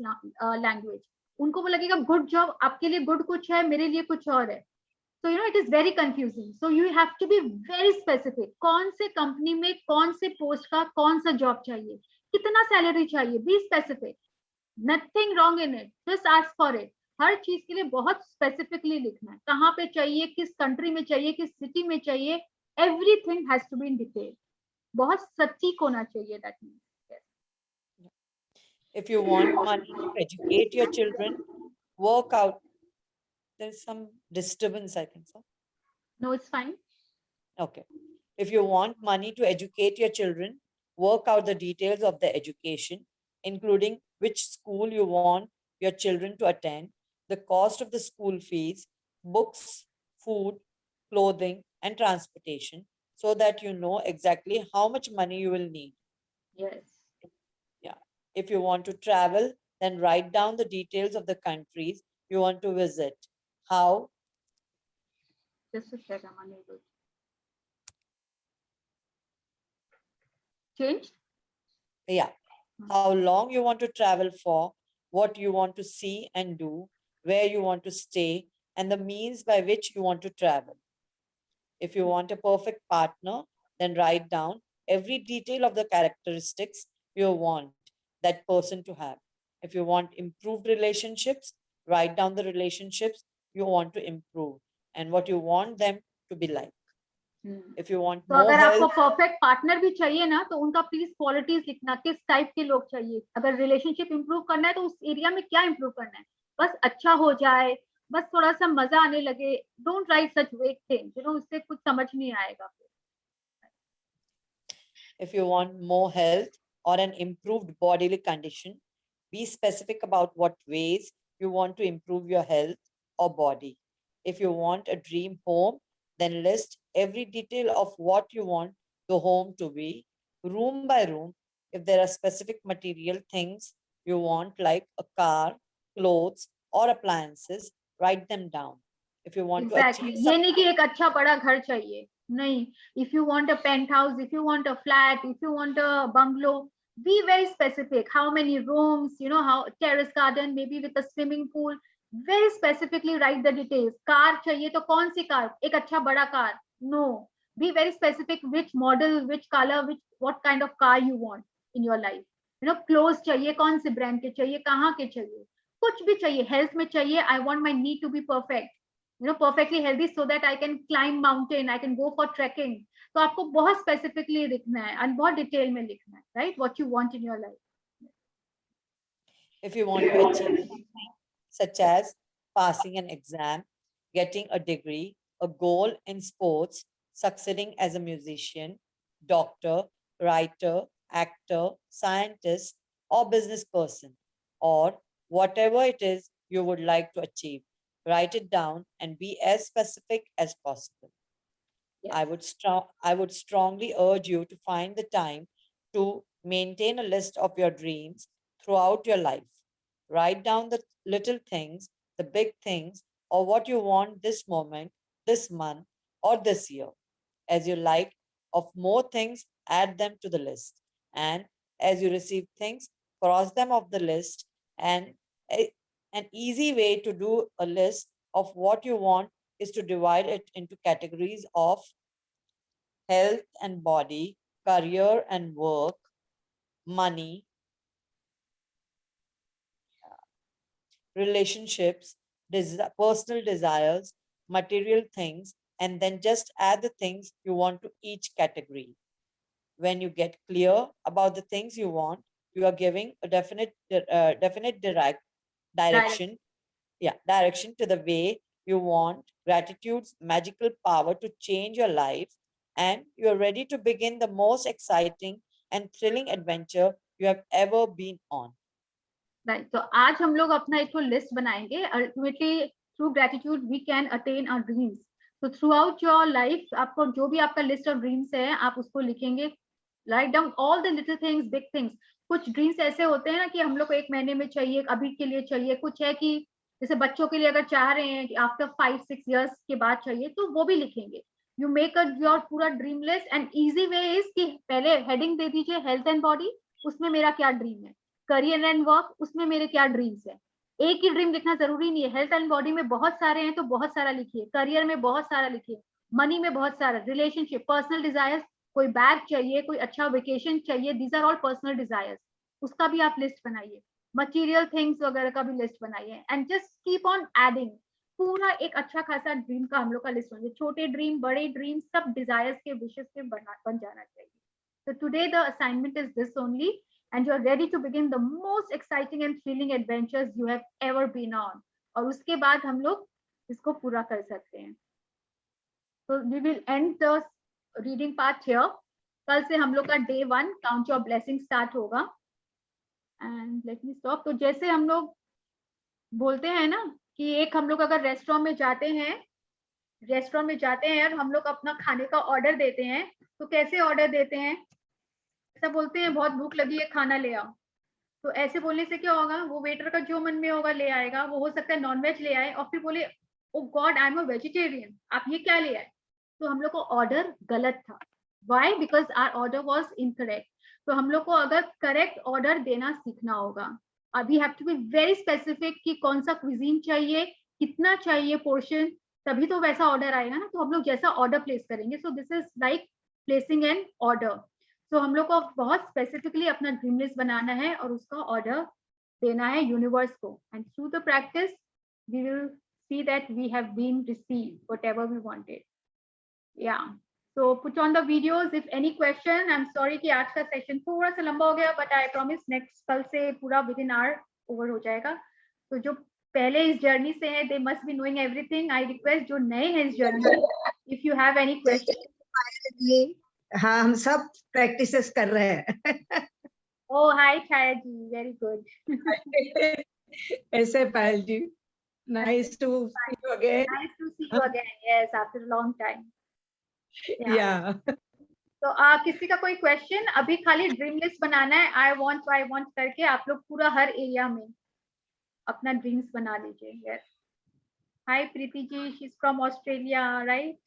language. उनको वो लगेगा good job, आपके लिए good कुछ है, मेरे लिए कुछ और है. So you know it is very confusing. So you have to be very specific. कौन से कंपनी में कौन से पोस्ट का कौन सा जॉब चाहिए, कितना सैलरी चाहिए. Be specific. Nothing wrong in it. Just ask for it. हर चीज के लिए बहुत स्पेसिफिकली लिखना है. कहाँ पे चाहिए, किस कंट्री में चाहिए, किस सिटी में चाहिए. Everything has to be in detail. बहुत सटीक होना चाहिए. That means if you want money to educate your children, work out. There's some disturbance, I think so. No, it's fine. Okay. If you want money to educate your children, work out the details of the education, including which school you want your children to attend, the cost of the school fees, books, food, clothing, and transportation, so that you know exactly how much money you will need. Yes. If you want to travel, then write down the details of the countries you want to visit. How, just a second, I am unable. Change. yeah, how long you want to travel for, what you want to see and do, where you want to stay, and the means by which you want to travel. If you want a perfect partner, then write down every detail of the characteristics you want that person to have. If you want improved relationships, write down the relationships you want to improve and what you want them to be like. If you want तो more अगर आपको health, perfect partner भी चाहिए ना, तो उनका please qualities लिखना. किस टाइप के लोग चाहिए. अगर रिलेशनशिप इंप्रूव करना है तो उस एरिया में क्या इंप्रूव करना है. बस अच्छा हो जाए, बस थोड़ा सा मजा आने लगे. डोंट राइट सच वेग थिंग्स, यू नो, उससे कुछ समझ नहीं आएगा. if you want more health or an improved bodily condition, be specific about what ways you want to improve your health or body. If you want a dream home, then list every detail of what you want the home to be, room by room. If there are specific material things you want, like a car, clothes, or appliances, write them down. if you want to Exactly. achieve ये नहीं कि एक अच्छा बड़ा घर चाहिए, नहीं. If you want a penthouse, if you want a flat, if you want a bungalow, be very specific. How many rooms, you know, how terrace garden, maybe with a swimming pool. Very specifically write the details. Car चाहिए तो कौन सी car? एक अच्छा बड़ा car? No. Be very specific which model, which color, which what kind of car you want in your life. You know, clothes चाहिए, कौन से brand के चाहिए, कहाँ के चाहिए, कुछ भी चाहिए. Health में चाहिए, I want my knee to be perfect. You know, perfectly healthy so that I can climb mountain, I can go for trekking. तो आपको बहुत specifically लिखना है और बहुत detail में लिखना है, right? What you want in your life. if you want to achieve such as passing an exam, getting a degree, a goal in sports, succeeding as a musician, doctor, writer, actor, scientist, or business person, or whatever it is you would like to achieve. Write it down and be as specific as possible. Yes. I would strongly urge you to find the time to maintain a list of your dreams throughout your life. Write down the little things, the big things, or what you want this moment, this month, or this year. As you like of more things, add them to the list. And as you receive things, cross them off the list. And an easy way to do a list of what you want is to divide it into categories of health and body, career and work, money, relationships, personal desires, material things, and then just add the things you want to each category. When you get clear about the things you want, you are giving a definite direction. Yeah, direction to the way you want gratitude's magical power to change your life, and you are ready to begin the most exciting and thrilling adventure you have ever been on. Right. तो आज हम लोग अपना एक list बनाएंगे. Ultimately, through gratitude, we can attain our dreams. So throughout your life, आपको जो भी आपका list of dreams है, आप उसको लिखेंगे. Write down all the little things, big things. कुछ ड्रीम्स ऐसे होते हैं ना कि हम लोग को एक महीने में चाहिए, अभी के लिए चाहिए. कुछ है कि जैसे बच्चों के लिए अगर चाह रहे हैं कि आफ्टर 5-6 years के बाद चाहिए, तो वो भी लिखेंगे. You make a your पूरा dream list. And easy way is कि पहले हेडिंग दे दीजिए हेल्थ एंड बॉडी, उसमें मेरा क्या ड्रीम है. करियर एंड वर्क, उसमें मेरे क्या ड्रीम्स है. एक ही ड्रीम लिखना जरूरी नहीं है. हेल्थ एंड बॉडी में बहुत सारे हैं तो बहुत सारा लिखिए. करियर में बहुत सारा लिखिए. मनी में बहुत सारा. रिलेशनशिप, पर्सनल डिजायर्स, कोई बैग चाहिए, कोई अच्छा वेकेशन चाहिए. These are all personal desires. उसका भी आप लिस्ट बनाइए. मटेरियल थिंग्स वगैरह का भी लिस्ट बनाइए. And just keep on adding. पूरा एक अच्छा खासा ड्रीम का हम लोग का लिस्ट होना. छोटे ड्रीम, बड़े ड्रीम, सब डिजायर्स के, विशेस के बन जाना चाहिए. So today the assignment is this only, and you are ready to begin the most exciting and thrilling adventures you have ever been on. और उसके बाद हम लोग इसको पूरा कर सकते हैं. So we will end the reading part here. कल से हम लोग का day 1 count your blessings start होगा. And let me stop. तो जैसे हम लोग बोलते हैं ना कि एक हम लोग अगर रेस्टोरेंट में जाते हैं और हम लोग अपना खाने का ऑर्डर देते हैं, तो कैसे ऑर्डर देते हैं? ऐसा बोलते हैं बहुत भूख लगी है, खाना ले आओ. तो ऐसे बोलने से क्या होगा? वो वेटर का जो मन में होगा ले आएगा. वो हो सकता है नॉनवेज ले आए और फिर बोले oh God I am a vegetarian, आप ये क्या ले आए? तो हम लोग को ऑर्डर गलत था. Why? Because our order was incorrect. तो हम लोग को अगर करेक्ट ऑर्डर देना सीखना होगा. We have to be very specific कि कौन सा क्विजीन चाहिए, कितना चाहिए पोर्शन, तभी तो वैसा ऑर्डर आएगा ना. तो हम लोग जैसा ऑर्डर प्लेस करेंगे. So this is like placing an order. तो हम लोग को बहुत स्पेसिफिकली अपना ड्रीम लिस्ट बनाना है और उसका ऑर्डर देना है यूनिवर्स को. And through the practice we will see that we have been received whatever we wanted. या so put on the videos if any question. I am sorry कि आज का सेशन थोड़ा सा लंबा हो गया, बट आई प्रॉमिस नेक्स्ट कल से पूरा विद इन आवर ओवर हो जाएगा. तो जो पहले इस जर्नी से है they must be knowing everything. I request जो नए हैं इस जर्नी में, if you have any question. हाँ, हम सब प्रैक्टिसेस कर रहे हैं. Oh, hi, Chaya ji. Very good. ऐसे पायल जी, nice to see you again. Nice to see you again. Yes, after a long time. Yeah. तो किसी का कोई क्वेश्चन? अभी खाली ड्रीम लिस्ट बनाना है. आई वांट करके आप लोग पूरा हर एरिया में अपना ड्रीम्स बना लीजिए. Yes. Hi Preeti ji, she's from Australia, right?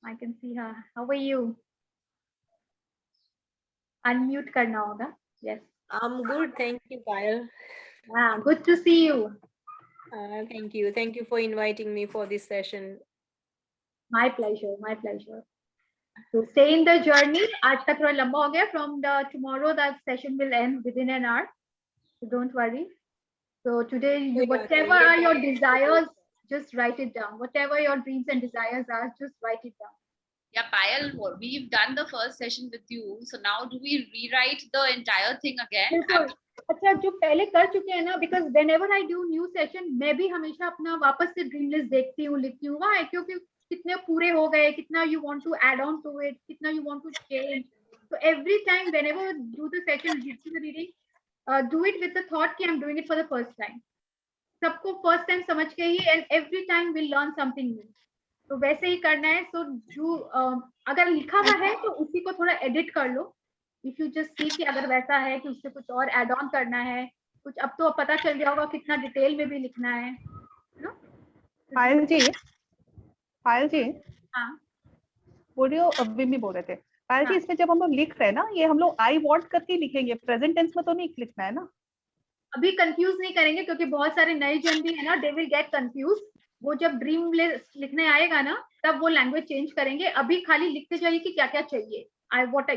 I can see her. How are you? Unmute करना होगा. Yes. I'm good. Thank you, Payal. Good to see you. Thank you. Thank you for inviting me for this session. My pleasure. My pleasure. So stay in the journey. आज तक थोड़ा लंबा हो गया. From the tomorrow, that session will end within an hour. So don't worry. So today, whatever are your desires, just write it down. Whatever your dreams and desires are, just write it down. Yeah, Payal, we've done the first session with you. So now do we rewrite the entire thing again? अच्छा जो पहले कर चुके हैं ना, because whenever I do new session, मैं भी हमेशा अपना वापस से ड्रीम लिस्ट देखती हूँ, लिखती हूँ. Why? क्योंकि कितने पूरे हो गए, कितना you want to add on to it, कितना you want to change. So every time whenever you do the session, do the reading, do it with the thought कि I'm doing it for the first time. सबको first time समझ के ही, and every time we'll learn something new. तो वैसे ही करना है. So जो अगर लिखा हुआ है तो उसी को थोड़ा edit कर लो. If you just see कि अगर वैसा है कि उससे कुछ और add on करना है, कुछ अब तो पता चल गया होगा कितना डिटेल में भी लिखना है. पायल जी, हाँ बोलियो. अभी भी बोल रहे थे पायल जी, इसमें जब हम लोग लिख रहे हैं ना, ये हम लोग आई वॉन्ट करके लिखेंगे, प्रेजेंट टेंस में तो नहीं लिखना है ना. अभी कंफ्यूज नहीं करेंगे क्योंकि बहुत सारे नए जन भी है ना, दे विल गेट कंफ्यूज. वो जब ड्रीम लिखने आएगा ना, तब वो लैंग्वेज चेंज करेंगे. अभी खाली लिखते जाइए कि क्या क्या चाहिए. आई वांट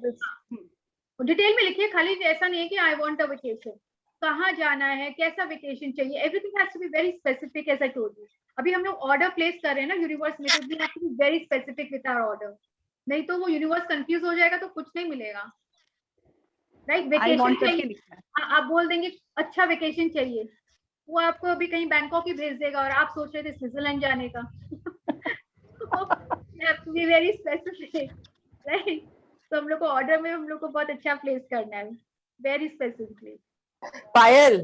दिस, डिटेल में लिखिए. खाली ऐसा नहीं है कि आई वांट अ वेकेशन. कहाँ जाना है, कैसा वेकेशन चाहिए, everything has to be very specific. As I told you, अभी हम लोग ऑर्डर प्लेस कर रहे हैं ना यूनिवर्स में, तो we have to be very specific with our order. नहीं तो वो यूनिवर्स कंफ्यूज हो जाएगा तो कुछ नहीं मिलेगा. राइट, वेकेशन चाहिए, आप बोल देंगे अच्छा वेकेशन चाहिए, वो आपको अभी कहीं बैंकॉक ही भेज देगा और आप सोच रहे थे स्विट्जरलैंड जाने का. You have to be very specific, right? तो हम लोग को ऑर्डर में हम लोग को बहुत अच्छा प्लेस करना है, very specifically. Payal.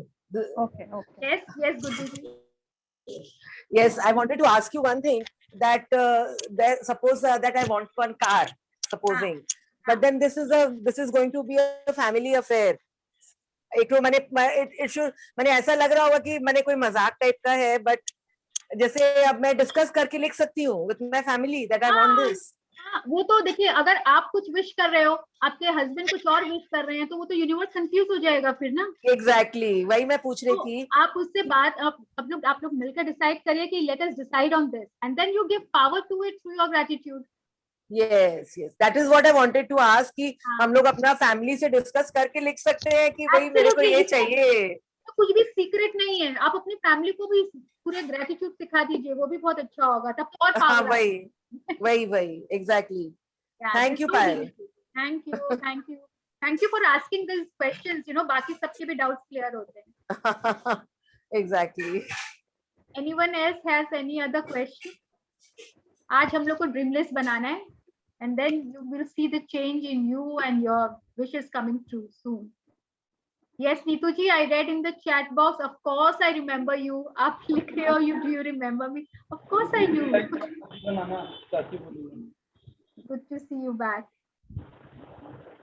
Okay. Yes, Gudu. Yes, I wanted to ask you one thing. That suppose that I want one car, supposing, but then this is going to be a family affair. एक तो मैंने ऐसा लग रहा होगा कि मैंने कोई मजाक टाइप का है, बट जैसे अब मैं डिस्कस करके लिख सकती हूँ with my family that I want this. वो तो देखिए, अगर आप कुछ विश कर रहे हो, आपके हस्बैंड कुछ और विश कर रहे हैं, तो वो तो यूनिवर्स कंफ्यूज हो जाएगा फिर ना. एग्जैक्टली, वही मैं पूछ रही थी. आप उससे बात आप लोग मिलकर डिसाइड करिए कि let us decide on this, and then you give power to it through your gratitude. Yes, that is what I wanted to ask कि हम लोग अपना फैमिली से डिस्कस करके लिख सकते हैं कि भाई मेरे को ये चाहिए. कुछ भी सीक्रेट नहीं है. आप अपनी फैमिली को भी पूरे ग्रैटिट्यूड सिखा दीजिए, वो भी बहुत अच्छा होगा. तब और पावर. वही exactly. Thank you Payal. Thank you for asking this questions. बाकी सबके भी डाउट्स क्लियर होते हैं. Exactly. Anyone else has any other question? आज हम लोग को ड्रीम लिस्ट बनाना है, and then you will see the change in you and your wishes coming true soon. Yes, Neetu ji, I read in the chat box. Of course, I remember you. आप लिख रहे हो, do you remember me? Of course, I do. Good to see you back.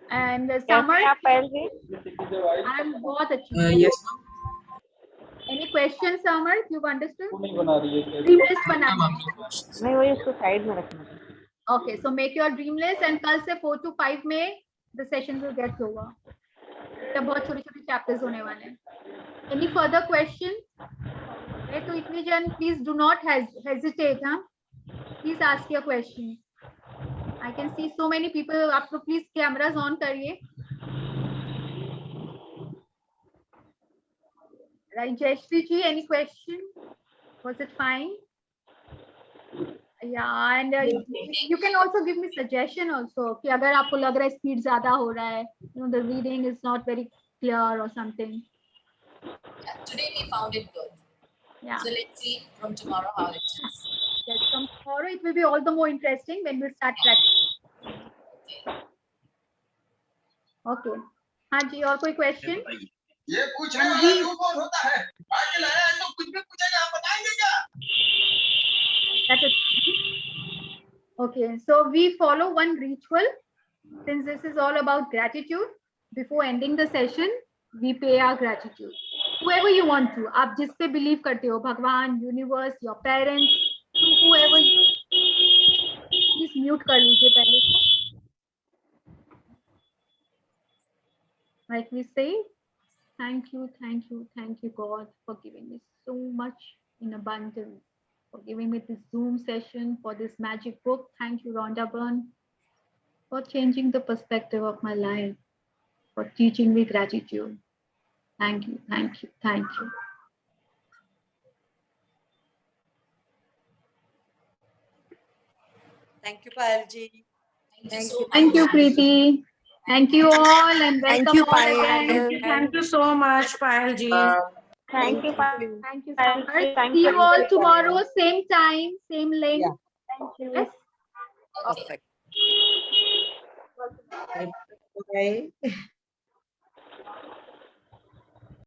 And Samar, I'm बहुत अच्छी. Yes. Any questions, Samar? You've understood? Dream list बनाना. नहीं, वो इसको side में रखना. Okay, so make your dream list, and कल से 4 to 5 में the session will get over. तब बहुत छोटे-छोटे chapters होने वाले हैं. Any further questions? Okay, तो इतने जन please do not hesitate, huh? Please ask your questions. I can see so many people. आप लोग please cameras on करिए. Right, Jayashree ji, any question? Was it fine? Yeah, and you can also give me suggestion also कि अगर आपको लग रहा है speed ज़्यादा हो रहा है, the reading is not very clear or something. Yeah, today we found it good. Yeah. So let's see from tomorrow how it is. Yes, from tomorrow it will be all the more interesting when we start practicing. Okay. हाँ जी, और कोई question? ये पूछ रहे हैं कौन होता है? बाकी लाया है तो कुछ भी पूछेगा, आप बताएंगे क्या? That is okay. So we follow one ritual. Since this is all about gratitude, before ending the session, we pay our gratitude. whoever you want to, आप जिस पे believe करते हो, भगवान, universe, your parents, whoever, please mute कर लीजिए पहले इसको. Like we say, thank you, God, for giving me so much in abundance, for giving me this Zoom session, for this magic book. Thank you, Rhonda Byrne, for changing the perspective of my life, for teaching me gratitude. Thank you. Thank you, Payalji. Thank you, Preeti. Thank you all and welcome Thank you, all again. Payal. Thank you so much, Payalji. Thank you. Thank you. Thank you so much. See you all tomorrow, same time, same link. Yeah. Thank you. Yes. Perfect. Bye.